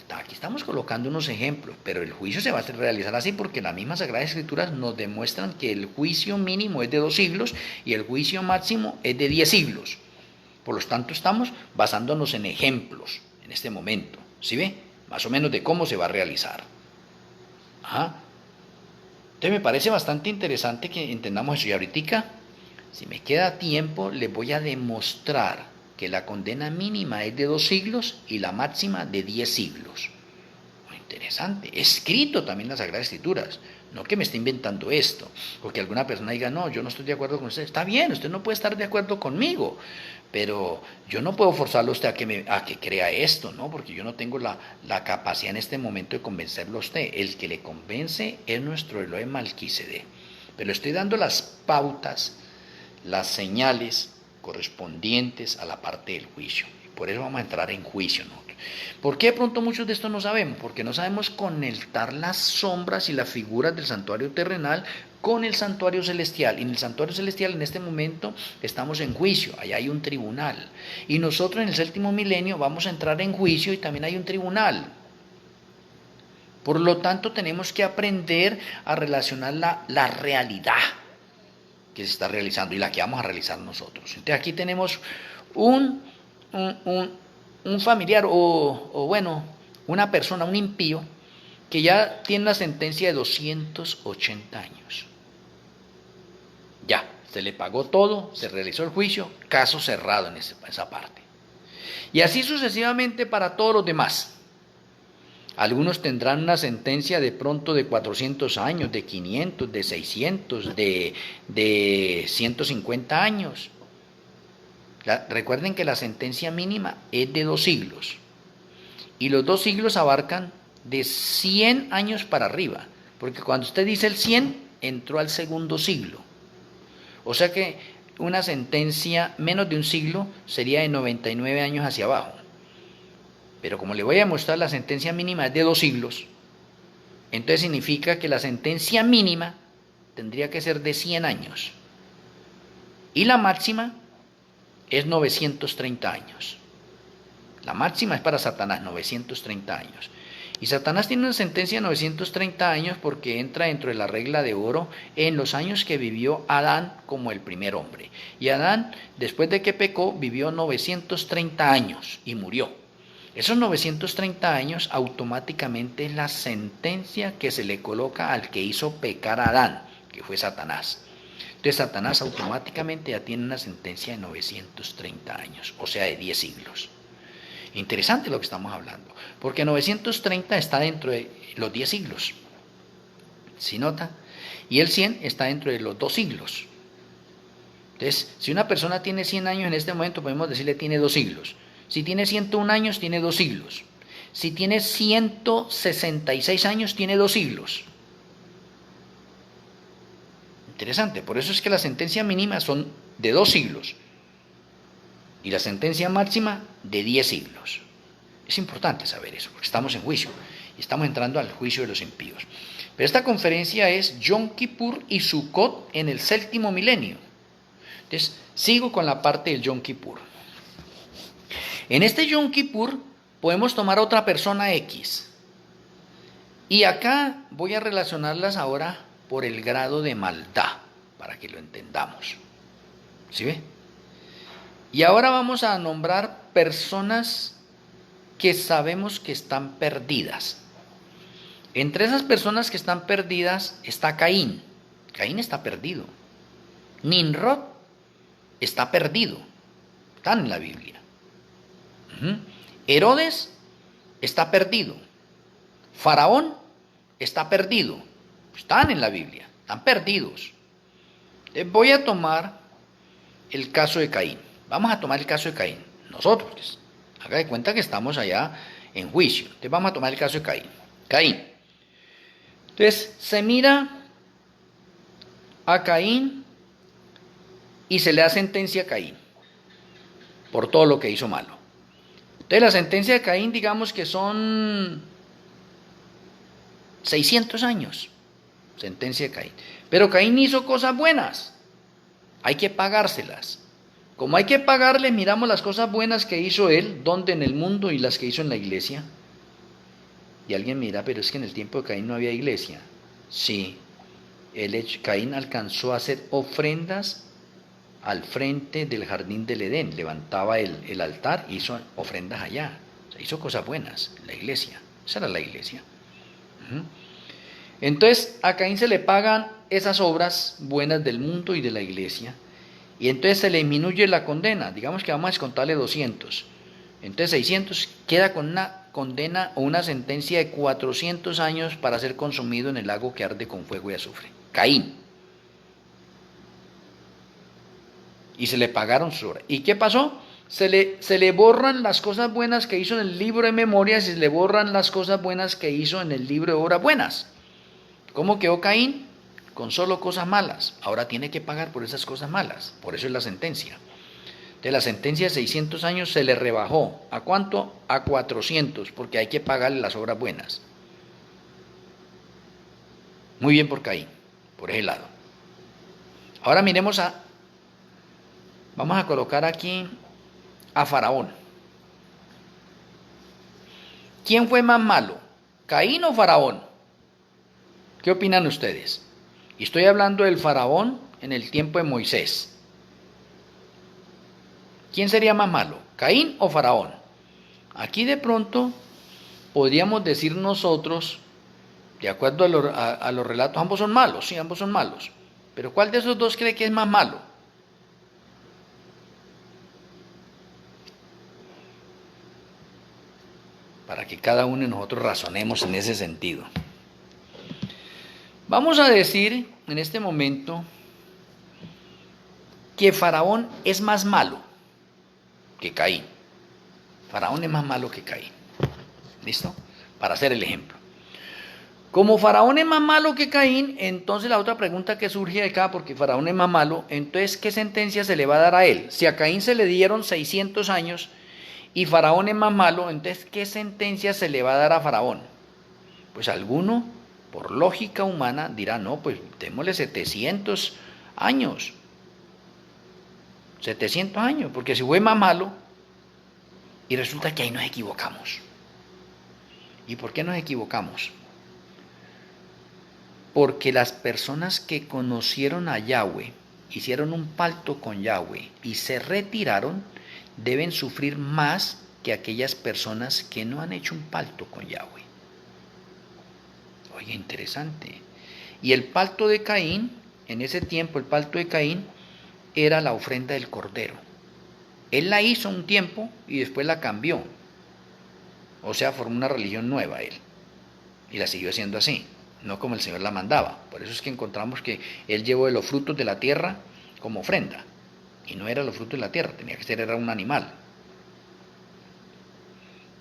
aquí estamos colocando unos ejemplos, pero el juicio se va a realizar así porque las mismas Sagradas Escrituras nos demuestran que el juicio mínimo es de 2 siglos y el juicio máximo es de 10 siglos. Por lo tanto, estamos basándonos en ejemplos en este momento. ¿Sí ve? Más o menos de cómo se va a realizar. Entonces me parece bastante interesante que entendamos eso. Y ahorita, si me queda tiempo, les voy a demostrar que la condena mínima es de 2 siglos y la máxima de 10 siglos. Muy interesante. Escrito también en las Sagradas Escrituras. No que me esté inventando esto. Porque alguna persona diga, no, yo no estoy de acuerdo con usted. Está bien, usted no puede estar de acuerdo conmigo. Pero yo no puedo forzarlo a usted a que crea esto, ¿no? Porque yo no tengo la capacidad en este momento de convencerlo a usted. El que le convence es nuestro Elohim Malquisedec. Pero le estoy dando las pautas, las señales correspondientes a la parte del juicio. Y por eso vamos a entrar en juicio nosotros. ¿Por qué de pronto muchos de estos no sabemos? Porque no sabemos conectar las sombras y las figuras del santuario terrenal con el santuario celestial. Y en el santuario celestial en este momento estamos en juicio, allá hay un tribunal. Y nosotros en el séptimo milenio vamos a entrar en juicio y también hay un tribunal. Por lo tanto, tenemos que aprender a relacionar la realidad que se está realizando y la que vamos a realizar nosotros. Entonces aquí tenemos un familiar o bueno, una persona, un impío, que ya tiene una sentencia de 280 años. Ya, se le pagó todo, se realizó el juicio, caso cerrado en esa parte. Y así sucesivamente para todos los demás. Algunos tendrán una sentencia de pronto de 400 años, de 500, de 600, de 150 años. Recuerden que la sentencia mínima es de 2 siglos. Y los 2 siglos abarcan de 100 años para arriba. Porque cuando usted dice el 100, entró al segundo siglo. O sea que una sentencia menos de un siglo sería de 99 años hacia abajo. Pero como le voy a mostrar, la sentencia mínima es de 2 siglos. Entonces significa que la sentencia mínima tendría que ser de 100 años. Y la máxima es 930 años. La máxima es para Satanás, 930 años. Y Satanás tiene una sentencia de 930 años porque entra dentro de la regla de oro en los años que vivió Adán como el primer hombre. Y Adán, después de que pecó, vivió 930 años y murió. Esos 930 años automáticamente es la sentencia que se le coloca al que hizo pecar a Adán, que fue Satanás. Entonces Satanás automáticamente ya tiene una sentencia de 930 años, o sea, de 10 siglos. Interesante lo que estamos hablando, porque 930 está dentro de los 10 siglos. ¿Sí nota? Y el 100 está dentro de los 2 siglos. Entonces, si una persona tiene 100 años en este momento, podemos decirle tiene 2 siglos. Si tiene 101 años, tiene 2 siglos. Si tiene 166 años, tiene 2 siglos. Interesante, por eso es que la sentencia mínima son de 2 siglos y la sentencia máxima de 10 siglos. Es importante saber eso, porque estamos en juicio y estamos entrando al juicio de los impíos. Pero esta conferencia es Yom Kippur y Sukkot en el 7º milenio. Entonces, sigo con la parte del Yom Kippur. En este Yom Kippur podemos tomar otra persona X. Y acá voy a relacionarlas ahora por el grado de maldad, para que lo entendamos. ¿Sí ve? Y ahora vamos a nombrar personas que sabemos que están perdidas. Entre esas personas que están perdidas está Caín. Caín está perdido. Nimrod está perdido. Están en la Biblia. Herodes está perdido. Faraón está perdido. Están en la Biblia, están perdidos. Voy a tomar el caso de Caín. Vamos a tomar el caso de Caín. Nosotros, haga de cuenta que estamos allá en juicio. Entonces vamos a tomar el caso de Caín. Caín. Entonces se mira a Caín y se le da sentencia a Caín por todo lo que hizo malo. Entonces la sentencia de Caín, digamos que son 600 años, sentencia de Caín. Pero Caín hizo cosas buenas, hay que pagárselas. Como hay que pagarle, miramos las cosas buenas que hizo él, donde en el mundo, y las que hizo en la iglesia. Y alguien mira, pero es que en el tiempo de Caín no había iglesia. Sí, Caín alcanzó a hacer ofrendas al frente del jardín del Edén, levantaba el altar, hizo ofrendas allá, o sea, hizo cosas buenas, la iglesia, esa era la iglesia. Entonces a Caín se le pagan esas obras buenas del mundo y de la iglesia, y entonces se le disminuye la condena, digamos que vamos a descontarle 200, entonces 600 queda con una condena o una sentencia de 400 años para ser consumido en el lago que arde con fuego y azufre. Caín. Y se le pagaron sus obras. ¿Y qué pasó? Se le borran las cosas buenas que hizo en el libro de memorias y se le borran las cosas buenas que hizo en el libro de obras buenas. ¿Cómo quedó Caín? Con solo cosas malas. Ahora tiene que pagar por esas cosas malas. Por eso es la sentencia. De la sentencia de 600 años se le rebajó. ¿A cuánto? A 400, porque hay que pagarle las obras buenas. Muy bien por Caín, por ese lado. Ahora miremos vamos a colocar aquí a Faraón. ¿Quién fue más malo? ¿Caín o Faraón? ¿Qué opinan ustedes? Y estoy hablando del Faraón en el tiempo de Moisés. ¿Quién sería más malo, Caín o Faraón? Aquí de pronto podríamos decir nosotros, de acuerdo a los relatos, ambos son malos, sí, ambos son malos. Pero ¿cuál de esos dos cree que es más malo? Para que cada uno de nosotros razonemos en ese sentido. Vamos a decir en este momento que Faraón es más malo que Caín. Faraón es más malo que Caín. ¿Listo? Para hacer el ejemplo. Como Faraón es más malo que Caín, entonces la otra pregunta que surge acá, porque Faraón es más malo, entonces ¿qué sentencia se le va a dar a él? Si a Caín se le dieron 600 años y Faraón es más malo, entonces ¿qué sentencia se le va a dar a Faraón? Pues alguno, por lógica humana, dirá, no, pues démosle 700 años. 700 años, porque si fue más malo, y resulta que ahí nos equivocamos. ¿Y por qué nos equivocamos? Porque las personas que conocieron a Yahweh, hicieron un pacto con Yahweh y se retiraron, deben sufrir más que aquellas personas que no han hecho un pacto con Yahweh. Oye, interesante. Y el pacto de Caín, en ese tiempo el pacto de Caín era la ofrenda del cordero. Él la hizo un tiempo y después la cambió. O sea, formó una religión nueva él. Y la siguió haciendo así, no como el Señor la mandaba. Por eso es que encontramos que él llevó de los frutos de la tierra como ofrenda. Y no era los frutos de la tierra, tenía que ser, era un animal.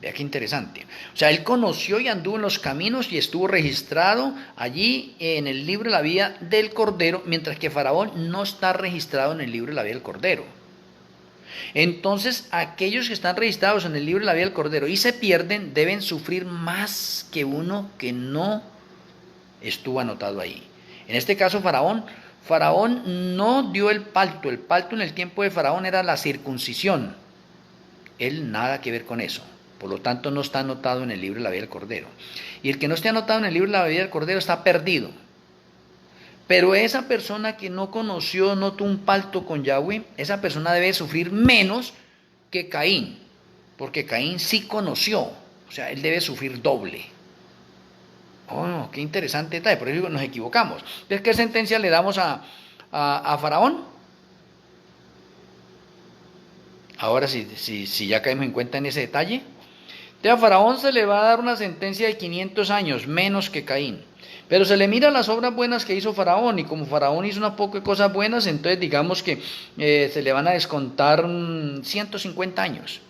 Vea qué interesante. O sea, él conoció y anduvo en los caminos y estuvo registrado allí en el libro de la vida del Cordero, mientras que Faraón no está registrado en el libro de la vida del Cordero. Entonces, aquellos que están registrados en el libro de la vida del Cordero y se pierden, deben sufrir más que uno que no estuvo anotado ahí. En este caso, Faraón no dio el pacto en el tiempo de Faraón era la circuncisión. Él nada que ver con eso. Por lo tanto, no está anotado en el libro de la vida del Cordero. Y el que no esté anotado en el libro de la vida del Cordero está perdido. Pero esa persona que no conoció, no tuvo un pacto con Yahweh, esa persona debe sufrir menos que Caín. Porque Caín sí conoció. O sea, él debe sufrir doble. Oh, qué interesante detalle. Por eso nos equivocamos. Entonces, ¿qué sentencia le damos a Faraón? Ahora, si ya caemos en cuenta en ese detalle. Entonces, a Faraón se le va a dar una sentencia de 500 años, menos que Caín. Pero se le mira las obras buenas que hizo Faraón, y como Faraón hizo una poco de cosas buenas, entonces digamos que se le van a descontar 150 años.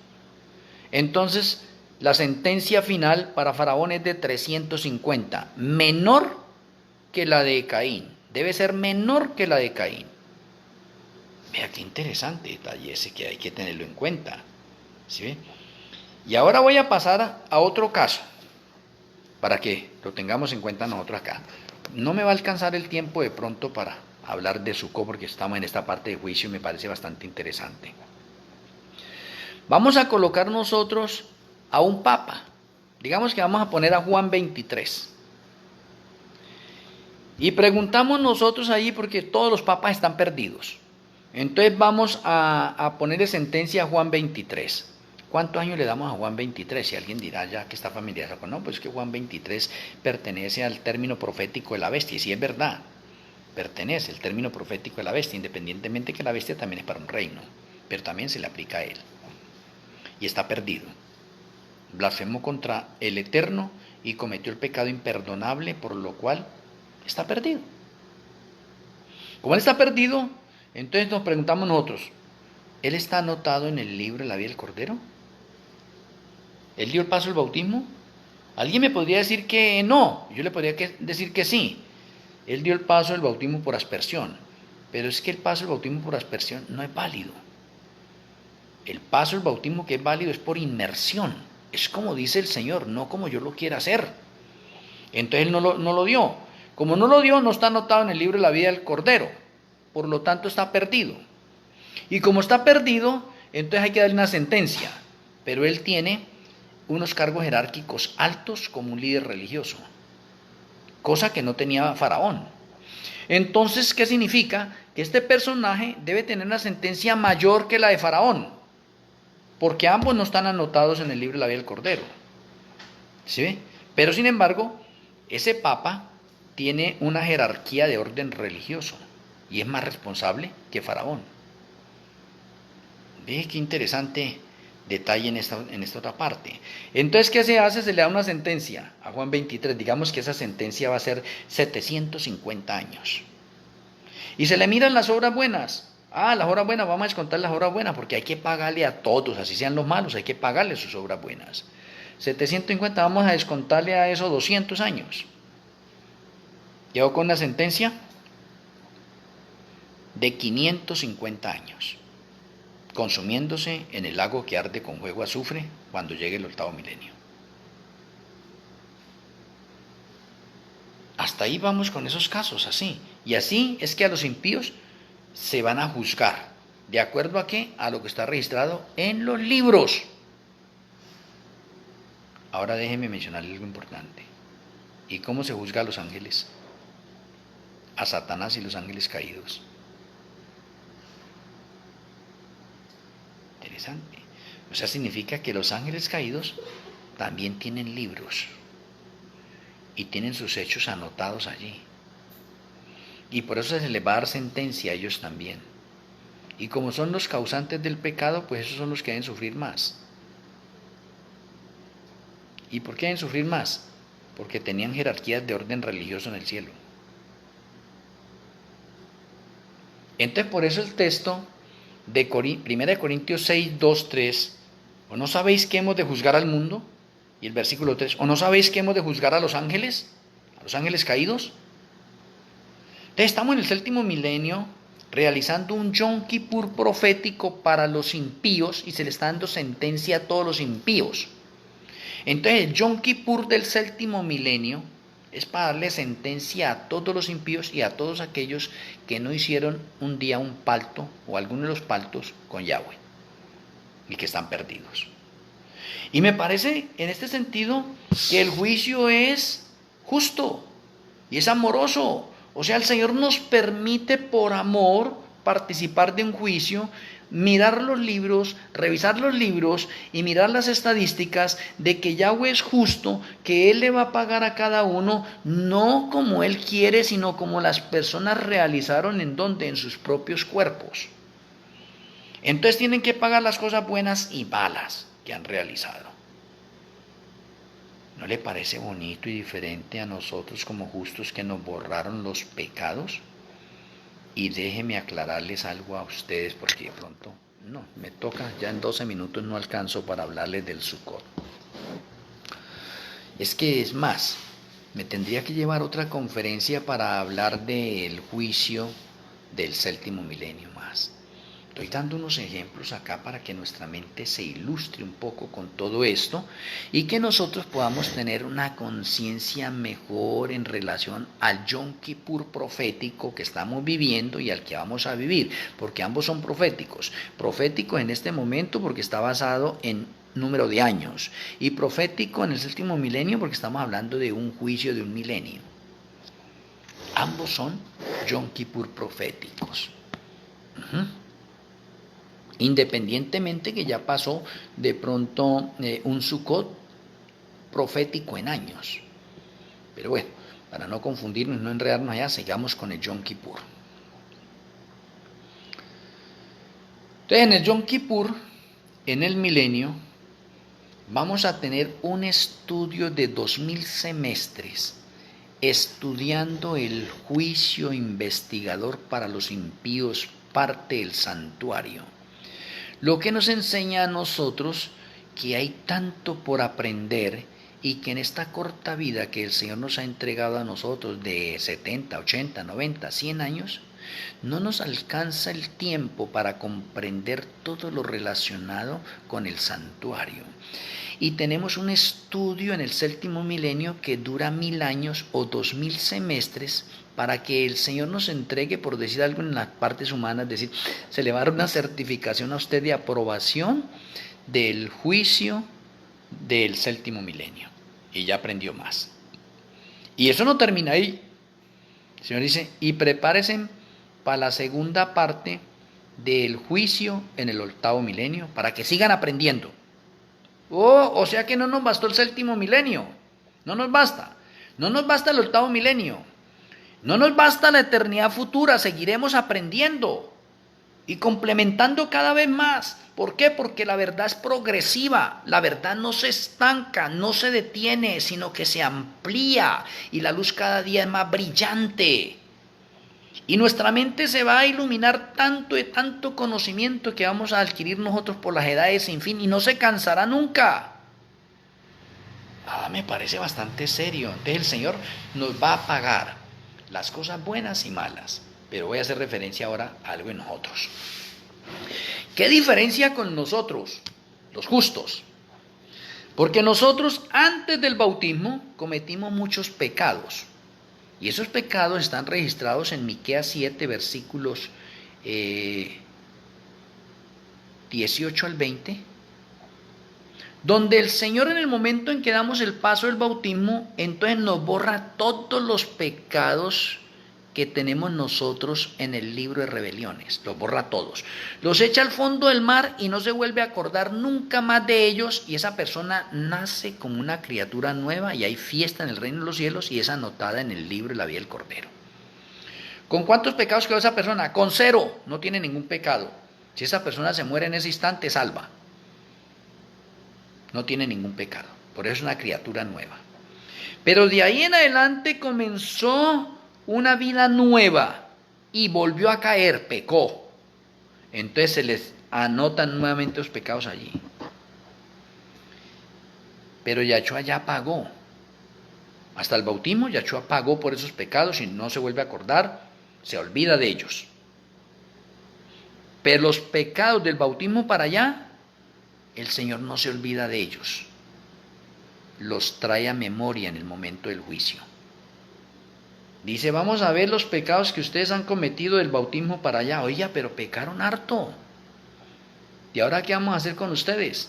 Entonces, la sentencia final para Faraón es de 350, menor que la de Caín. Debe ser menor que la de Caín. Vea qué interesante detalle ese que hay que tenerlo en cuenta. ¿Sí ve? Y ahora voy a pasar a otro caso, para que lo tengamos en cuenta nosotros acá. No me va a alcanzar el tiempo de pronto para hablar de Sukkot, porque estamos en esta parte de juicio y me parece bastante interesante. Vamos a colocar nosotros a un papa. Digamos que vamos a poner a Juan 23. Y preguntamos nosotros ahí, porque todos los papas están perdidos. Entonces vamos a ponerle sentencia a Juan 23. ¿Cuántos años le damos a Juan 23? Si alguien dirá ya que está familiarizado con, no, pues es que Juan 23 pertenece al término profético de la bestia. Y sí es verdad, pertenece el término profético de la bestia, independientemente que la bestia también es para un reino, pero también se le aplica a él. Y está perdido. Blasfemó contra el Eterno y cometió el pecado imperdonable, por lo cual está perdido. Como él está perdido, entonces nos preguntamos nosotros, ¿él está anotado en el libro de la vida del Cordero? ¿Él dio el paso del bautismo? Alguien me podría decir que no, yo le podría decir que sí. Él dio el paso del bautismo por aspersión, pero es que el paso del bautismo por aspersión no es válido. El paso del bautismo que es válido es por inmersión, es como dice el Señor, no como yo lo quiera hacer. Entonces él no lo dio. Como no lo dio, no está anotado en el libro de la vida del Cordero, por lo tanto está perdido. Y como está perdido, entonces hay que darle una sentencia, pero él tiene unos cargos jerárquicos altos como un líder religioso, cosa que no tenía Faraón. Entonces, ¿qué significa? Que este personaje debe tener una sentencia mayor que la de Faraón, porque ambos no están anotados en el libro de la vida del Cordero. ¿Sí? Pero sin embargo, ese papa tiene una jerarquía de orden religioso y es más responsable que Faraón. Ve qué interesante detalle en esta otra parte. Entonces, ¿qué se hace? Se le da una sentencia a Juan 23. Digamos que esa sentencia va a ser 750 años. Y se le miran las obras buenas. Las obras buenas, vamos a descontar las obras buenas, porque hay que pagarle a todos, así sean los malos, hay que pagarle sus obras buenas. 750, vamos a descontarle a eso 200 años. Llegó con una sentencia de 550 años, consumiéndose en el lago que arde con fuego azufre cuando llegue el octavo milenio. Hasta ahí vamos con esos casos, así. Y así es que a los impíos se van a juzgar. ¿De acuerdo a qué? A lo que está registrado en los libros. Ahora déjeme mencionarle algo importante. ¿Y cómo se juzga a los ángeles? A Satanás y los ángeles caídos. Interesante. O sea, significa que los ángeles caídos también tienen libros y tienen sus hechos anotados allí. Y por eso se les va a dar sentencia a ellos también. Y como son los causantes del pecado, pues esos son los que deben sufrir más. ¿Y por qué deben sufrir más? Porque tenían jerarquías de orden religioso en el cielo. Entonces, por eso el texto de 1 Corintios 6, 2, 3, ¿o no sabéis que hemos de juzgar al mundo? Y el versículo 3, ¿o no sabéis que hemos de juzgar a los ángeles caídos? Entonces, estamos en el séptimo milenio realizando un Yom Kippur profético para los impíos y se le está dando sentencia a todos los impíos. Entonces, el Yom Kippur del séptimo milenio es para darle sentencia a todos los impíos y a todos aquellos que no hicieron un día un pacto o alguno de los pactos con Yahweh y que están perdidos. Y me parece en este sentido que el juicio es justo y es amoroso. O sea, el Señor nos permite por amor participar de un juicio, mirar los libros, revisar los libros y mirar las estadísticas de que Yahweh es justo, que Él le va a pagar a cada uno, no como Él quiere, sino como las personas realizaron en sus propios cuerpos. Entonces tienen que pagar las cosas buenas y malas que han realizado. ¿No le parece bonito y diferente a nosotros como justos que nos borraron los pecados? Y déjeme aclararles algo a ustedes porque de pronto, no, me toca, ya en 12 minutos no alcanzo para hablarles del Sukkot. Es que es más, me tendría que llevar otra conferencia para hablar del juicio del séptimo milenio más. Estoy dando unos ejemplos acá para que nuestra mente se ilustre un poco con todo esto y que nosotros podamos tener una conciencia mejor en relación al Yom Kippur profético que estamos viviendo y al que vamos a vivir, porque ambos son proféticos. Profético en este momento porque está basado en número de años y profético en el séptimo milenio porque estamos hablando de un juicio de un milenio. Ambos son Yom Kippur proféticos. Independientemente que ya pasó de pronto un Sukkot profético en años. Pero bueno, para no confundirnos y no enredarnos allá, sigamos con el Yom Kippur. Entonces, en el Yom Kippur, en el milenio, vamos a tener un estudio de 2000 semestres estudiando el juicio investigador para los impíos, parte del santuario. Lo que nos enseña a nosotros que hay tanto por aprender y que en esta corta vida que el Señor nos ha entregado a nosotros de 70, 80, 90, 100 años, no nos alcanza el tiempo para comprender todo lo relacionado con el santuario. Y tenemos un estudio en el séptimo milenio que dura 1000 años o 2000 semestres para que el Señor nos entregue, por decir algo en las partes humanas, es decir, se le va a dar una certificación a usted de aprobación del juicio del séptimo milenio. Y ya aprendió más. Y eso no termina ahí. El Señor dice, y prepárense para la segunda parte del juicio en el octavo milenio, para que sigan aprendiendo. O sea que no nos bastó el séptimo milenio. No nos basta. No nos basta el octavo milenio. No nos basta la eternidad futura. Seguiremos aprendiendo y complementando cada vez más. ¿Por qué? Porque la verdad es progresiva. La verdad no se estanca, no se detiene, sino que se amplía. Y la luz cada día es más brillante. Y nuestra mente se va a iluminar tanto y tanto conocimiento que vamos a adquirir nosotros por las edades sin fin y no se cansará nunca. Me parece bastante serio. Entonces el Señor nos va a pagar las cosas buenas y malas. Pero voy a hacer referencia ahora a algo en nosotros. ¿Qué diferencia con nosotros, los justos? Porque nosotros antes del bautismo cometimos muchos pecados. Y esos pecados están registrados en Miqueas 7, versículos 18 al 20, donde el Señor en el momento en que damos el paso del bautismo, entonces nos borra todos los pecados que tenemos nosotros en el libro de rebeliones, los borra todos, los echa al fondo del mar y no se vuelve a acordar nunca más de ellos, y esa persona nace como una criatura nueva y hay fiesta en el reino de los cielos y es anotada en el libro de la vida del Cordero. ¿Con cuántos pecados quedó esa persona? Con 0, no tiene ningún pecado. Si esa persona se muere en ese instante, salva. No tiene ningún pecado, por eso es una criatura nueva. Pero de ahí en adelante comenzó una vida nueva y volvió a caer, pecó. Entonces se les anotan nuevamente los pecados allí. Pero Yahshua ya pagó. Hasta el bautismo Yahshua pagó por esos pecados y no se vuelve a acordar, se olvida de ellos. Pero los pecados del bautismo para allá, el Señor no se olvida de ellos. Los trae a memoria en el momento del juicio. Dice, vamos a ver los pecados que ustedes han cometido del bautismo para allá. Oiga, pero pecaron harto. ¿Y ahora qué vamos a hacer con ustedes?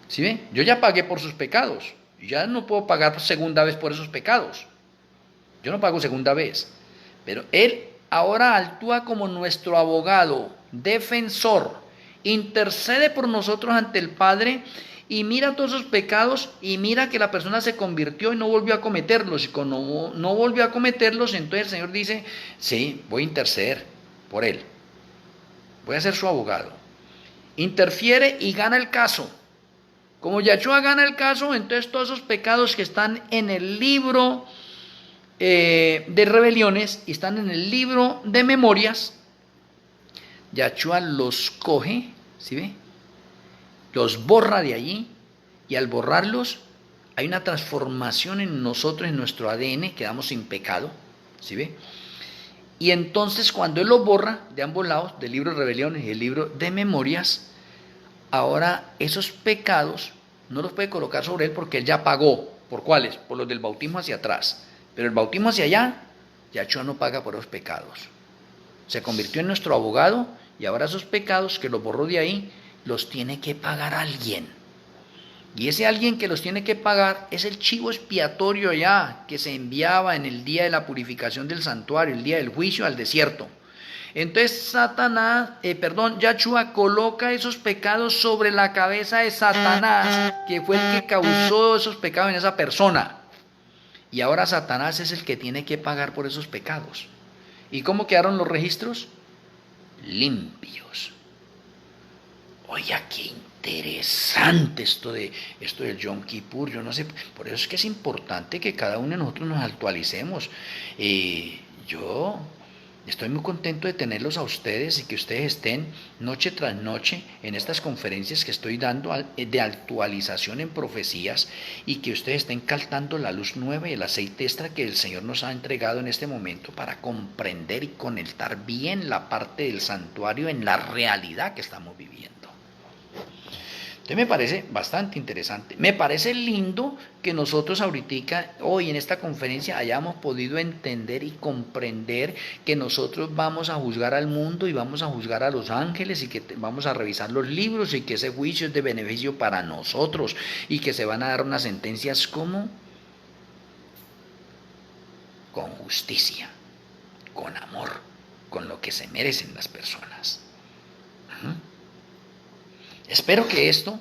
¿Sí ven? Yo ya pagué por sus pecados. Ya no puedo pagar segunda vez por esos pecados. Yo no pago segunda vez. Pero Él ahora actúa como nuestro abogado, defensor, intercede por nosotros ante el Padre y mira todos esos pecados y mira que la persona se convirtió y no volvió a cometerlos. Y cuando no volvió a cometerlos, entonces el Señor dice, sí, voy a interceder por él. Voy a ser su abogado. Interfiere y gana el caso. Como Yahshua gana el caso, entonces todos esos pecados que están en el libro de rebeliones y están en el libro de memorias, Yahshua los coge, ¿sí ve? Los borra de allí, y al borrarlos hay una transformación en nosotros, en nuestro ADN, quedamos sin pecado, ¿sí ve? Y entonces cuando Él los borra de ambos lados, del libro de rebeliones y el libro de memorias, ahora esos pecados no los puede colocar sobre Él porque Él ya pagó. ¿Por cuáles? Por los del bautismo hacia atrás. Pero el bautismo hacia allá, Yahshua no paga por esos pecados. Se convirtió en nuestro abogado y ahora esos pecados que los borró de ahí, los tiene que pagar alguien. Y ese alguien que los tiene que pagar es el chivo expiatorio allá que se enviaba en el día de la purificación del santuario, el día del juicio al desierto. Entonces Yahshua coloca esos pecados sobre la cabeza de Satanás, que fue el que causó esos pecados en esa persona. Y ahora Satanás es el que tiene que pagar por esos pecados. ¿Y cómo quedaron los registros? Limpios. Oiga, qué interesante esto del Yom Kippur. Yo no sé, por eso es que es importante que cada uno de nosotros nos actualicemos. Yo estoy muy contento de tenerlos a ustedes y que ustedes estén noche tras noche en estas conferencias que estoy dando de actualización en profecías, y que ustedes estén captando la luz nueva y el aceite extra que el Señor nos ha entregado en este momento para comprender y conectar bien la parte del santuario en la realidad que estamos viviendo. Entonces me parece bastante interesante. Me parece lindo que nosotros ahorita, hoy en esta conferencia, hayamos podido entender y comprender que nosotros vamos a juzgar al mundo y vamos a juzgar a los ángeles y que vamos a revisar los libros y que ese juicio es de beneficio para nosotros y que se van a dar unas sentencias como con justicia, con amor, con lo que se merecen las personas. Espero que esto,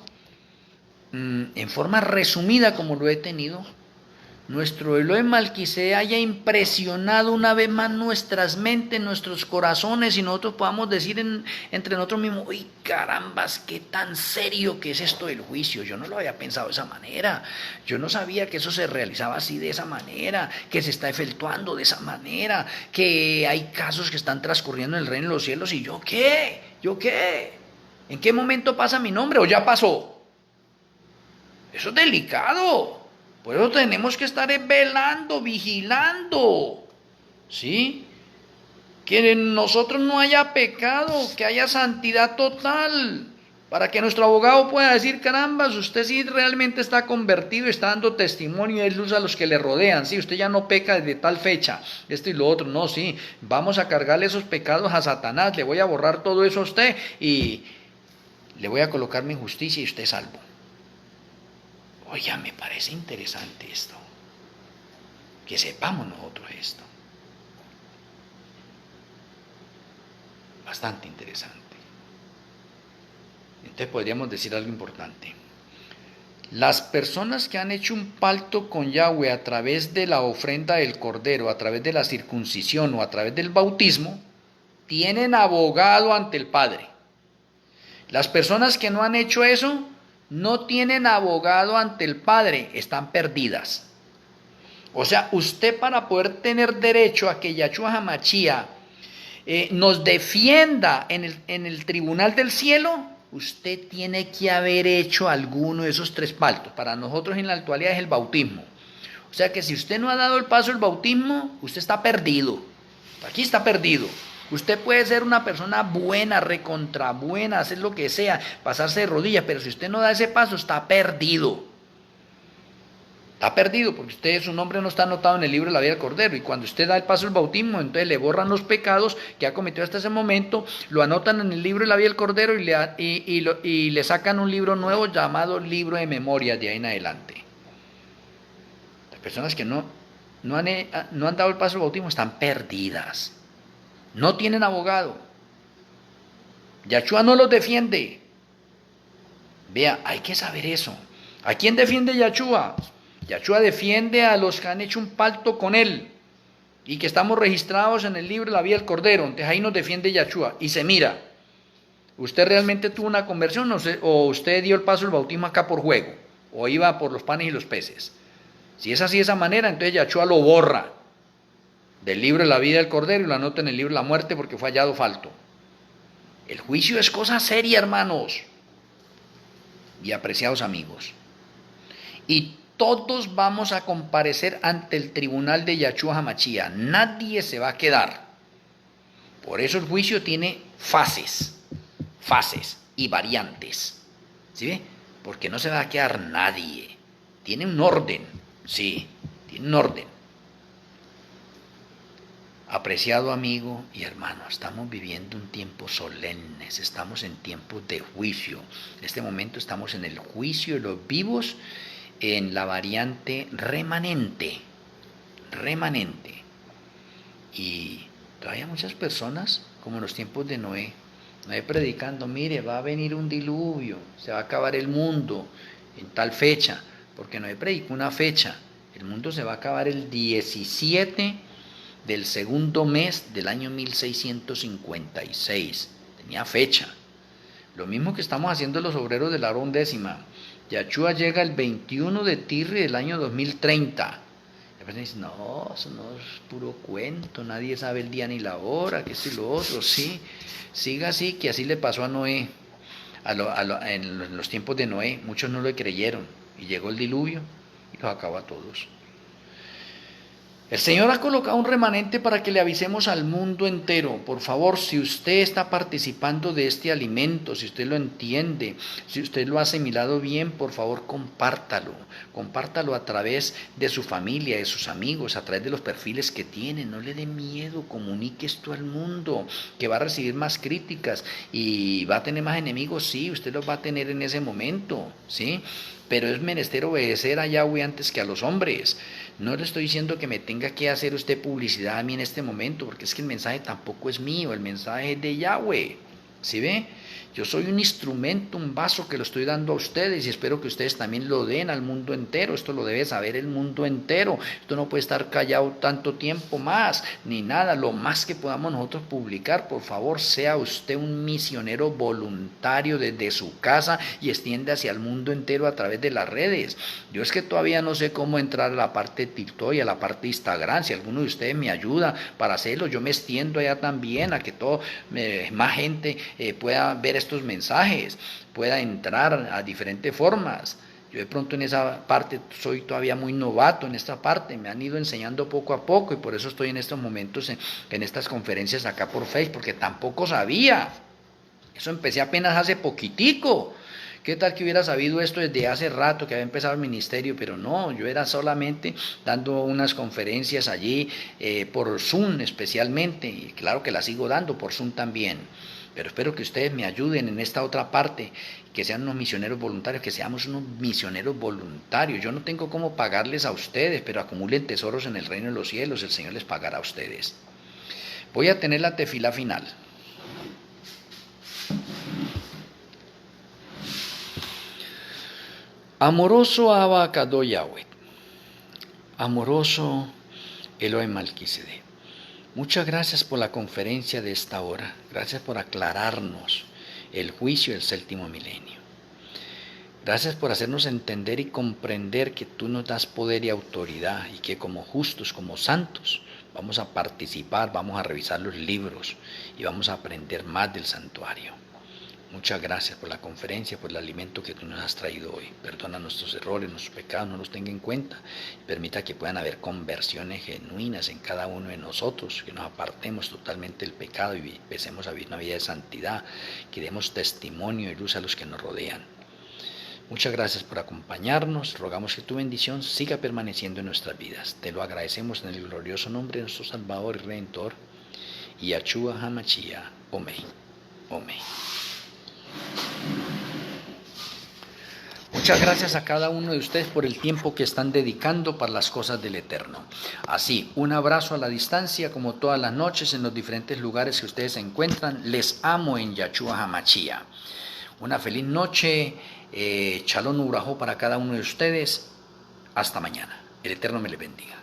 en forma resumida como lo he tenido, nuestro Elohim Malquisé haya impresionado una vez más nuestras mentes, nuestros corazones y nosotros podamos decir entre nosotros mismos, uy carambas, qué tan serio que es esto del juicio, yo no lo había pensado de esa manera, yo no sabía que eso se realizaba así de esa manera, que se está efectuando de esa manera, que hay casos que están transcurriendo en el reino de los cielos y yo qué, ¿en qué momento pasa mi nombre o ya pasó? Eso es delicado. Por eso tenemos que estar velando, vigilando. ¿Sí? Que en nosotros no haya pecado, que haya santidad total. Para que nuestro abogado pueda decir, carambas, usted sí realmente está convertido, está dando testimonio y es luz a los que le rodean. Sí, usted ya no peca desde tal fecha, esto y lo otro. No, sí, vamos a cargarle esos pecados a Satanás. Le voy a borrar todo eso a usted y le voy a colocar mi justicia y usted es salvo. Oiga, me parece interesante esto. Que sepamos nosotros esto. Bastante interesante. Entonces podríamos decir algo importante. Las personas que han hecho un pacto con Yahweh a través de la ofrenda del cordero, a través de la circuncisión o a través del bautismo, tienen abogado ante el Padre. Las personas que no han hecho eso, no tienen abogado ante el Padre, están perdidas. O sea, usted para poder tener derecho a que Yahshua HaMashiach nos defienda en el tribunal del cielo, usted tiene que haber hecho alguno de esos tres pactos. Para nosotros en la actualidad es el bautismo. O sea que si usted no ha dado el paso del bautismo, usted está perdido. Aquí está perdido. Usted puede ser una persona buena, recontra buena, hacer lo que sea, pasarse de rodillas, pero si usted no da ese paso, está perdido. Está perdido porque su nombre no está anotado en el libro de la vida del Cordero. Y cuando usted da el paso del bautismo, entonces le borran los pecados que ha cometido hasta ese momento, lo anotan en el libro de la vida del Cordero y le sacan un libro nuevo llamado libro de memorias de ahí en adelante. Las personas que no han dado el paso del bautismo están perdidas. No tienen abogado. Yahshua no los defiende. Vea, hay que saber eso. ¿A quién defiende Yahshua? Yahshua defiende a los que han hecho un pacto con él y que estamos registrados en el libro de la vida del Cordero. Entonces ahí nos defiende Yahshua y se mira. ¿Usted realmente tuvo una conversión o usted dio el paso del bautismo acá por juego? ¿O iba por los panes y los peces? Si es así de esa manera, entonces Yahshua lo borra del libro de la vida del Cordero y lo anota en el libro de la muerte porque fue hallado falto. El juicio es cosa seria, hermanos y apreciados amigos. Y todos vamos a comparecer ante el tribunal de Yahshua HaMashiach. Nadie se va a quedar. Por eso el juicio tiene fases y variantes. ¿Sí ve? Porque no se va a quedar nadie. Tiene un orden. Sí, tiene un orden. Apreciado amigo y hermano, estamos viviendo un tiempo solemne, estamos en tiempos de juicio. En este momento estamos en el juicio de los vivos en la variante remanente. Y todavía muchas personas, como en los tiempos de Noé predicando, mire, va a venir un diluvio, se va a acabar el mundo en tal fecha, porque Noé predicó una fecha, el mundo se va a acabar el 17 del segundo mes del año 1656, tenía fecha. Lo mismo que estamos haciendo los obreros de la hora undécima. Yahshua llega el 21 de Tirri del año 2030. La persona dice, no, eso no es puro cuento, nadie sabe el día ni la hora, que esto y lo otro. Sí, siga así, que así le pasó a Noé, en los tiempos de Noé. Muchos no lo creyeron y llegó el diluvio y los acabó a todos. El Señor ha colocado un remanente para que le avisemos al mundo entero. Por favor, si usted está participando de este alimento, si usted lo entiende, si usted lo ha asimilado bien, por favor, compártalo. Compártalo a través de su familia, de sus amigos, a través de los perfiles que tiene. No le dé miedo, comunique esto al mundo, que va a recibir más críticas y va a tener más enemigos. Sí, usted los va a tener en ese momento, ¿sí? Pero es menester obedecer a Yahweh antes que a los hombres. No le estoy diciendo que me tenga que hacer usted publicidad a mí en este momento, porque es que el mensaje tampoco es mío, el mensaje es de Yahweh. ¿Sí ve? Yo soy un instrumento, un vaso que lo estoy dando a ustedes y espero que ustedes también lo den al mundo entero. Esto lo debe saber el mundo entero. Esto no puede estar callado tanto tiempo más, ni nada. Lo más que podamos nosotros publicar, por favor, sea usted un misionero voluntario desde su casa y extienda hacia el mundo entero a través de las redes. Yo es que todavía no sé cómo entrar a la parte de TikTok y a la parte de Instagram. Si alguno de ustedes me ayuda para hacerlo, yo me extiendo allá también a que más gente pueda ver estos mensajes, pueda entrar a diferentes formas. Yo de pronto en esa parte soy todavía muy novato en esta parte, me han ido enseñando poco a poco y por eso estoy en estos momentos en estas conferencias acá por Facebook, porque tampoco sabía. Eso empecé apenas hace poquitico. ¿Qué tal que hubiera sabido esto desde hace rato que había empezado el ministerio? Pero no, yo era solamente dando unas conferencias allí por Zoom especialmente, y claro que las sigo dando por Zoom también. Pero espero que ustedes me ayuden en esta otra parte, que sean unos misioneros voluntarios, que seamos unos misioneros voluntarios. Yo no tengo cómo pagarles a ustedes, pero acumulen tesoros en el reino de los cielos, el Señor les pagará a ustedes. Voy a tener la tefilá final. Amoroso Abba Kadó Yahweh, amoroso Elohim Melquisedec. Muchas gracias por la conferencia de esta hora. Gracias por aclararnos el juicio del séptimo milenio. Gracias por hacernos entender y comprender que tú nos das poder y autoridad y que como justos, como santos, vamos a participar, vamos a revisar los libros y vamos a aprender más del santuario. Muchas gracias por la conferencia, por el alimento que tú nos has traído hoy. Perdona nuestros errores, nuestros pecados, no los tenga en cuenta. Permita que puedan haber conversiones genuinas en cada uno de nosotros, que nos apartemos totalmente del pecado y empecemos a vivir una vida de santidad, que demos testimonio y luz a los que nos rodean. Muchas gracias por acompañarnos. Rogamos que tu bendición siga permaneciendo en nuestras vidas. Te lo agradecemos en el glorioso nombre de nuestro Salvador y Redentor, Yahshua HaMashiach. Amén. Amén. Muchas gracias a cada uno de ustedes por el tiempo que están dedicando para las cosas del Eterno. Así, un abrazo a la distancia, como todas las noches en los diferentes lugares que ustedes se encuentran. Les amo en Yahshua HaMashiach. Una feliz noche, Shalom Urajo para cada uno de ustedes. Hasta mañana. El Eterno me les bendiga.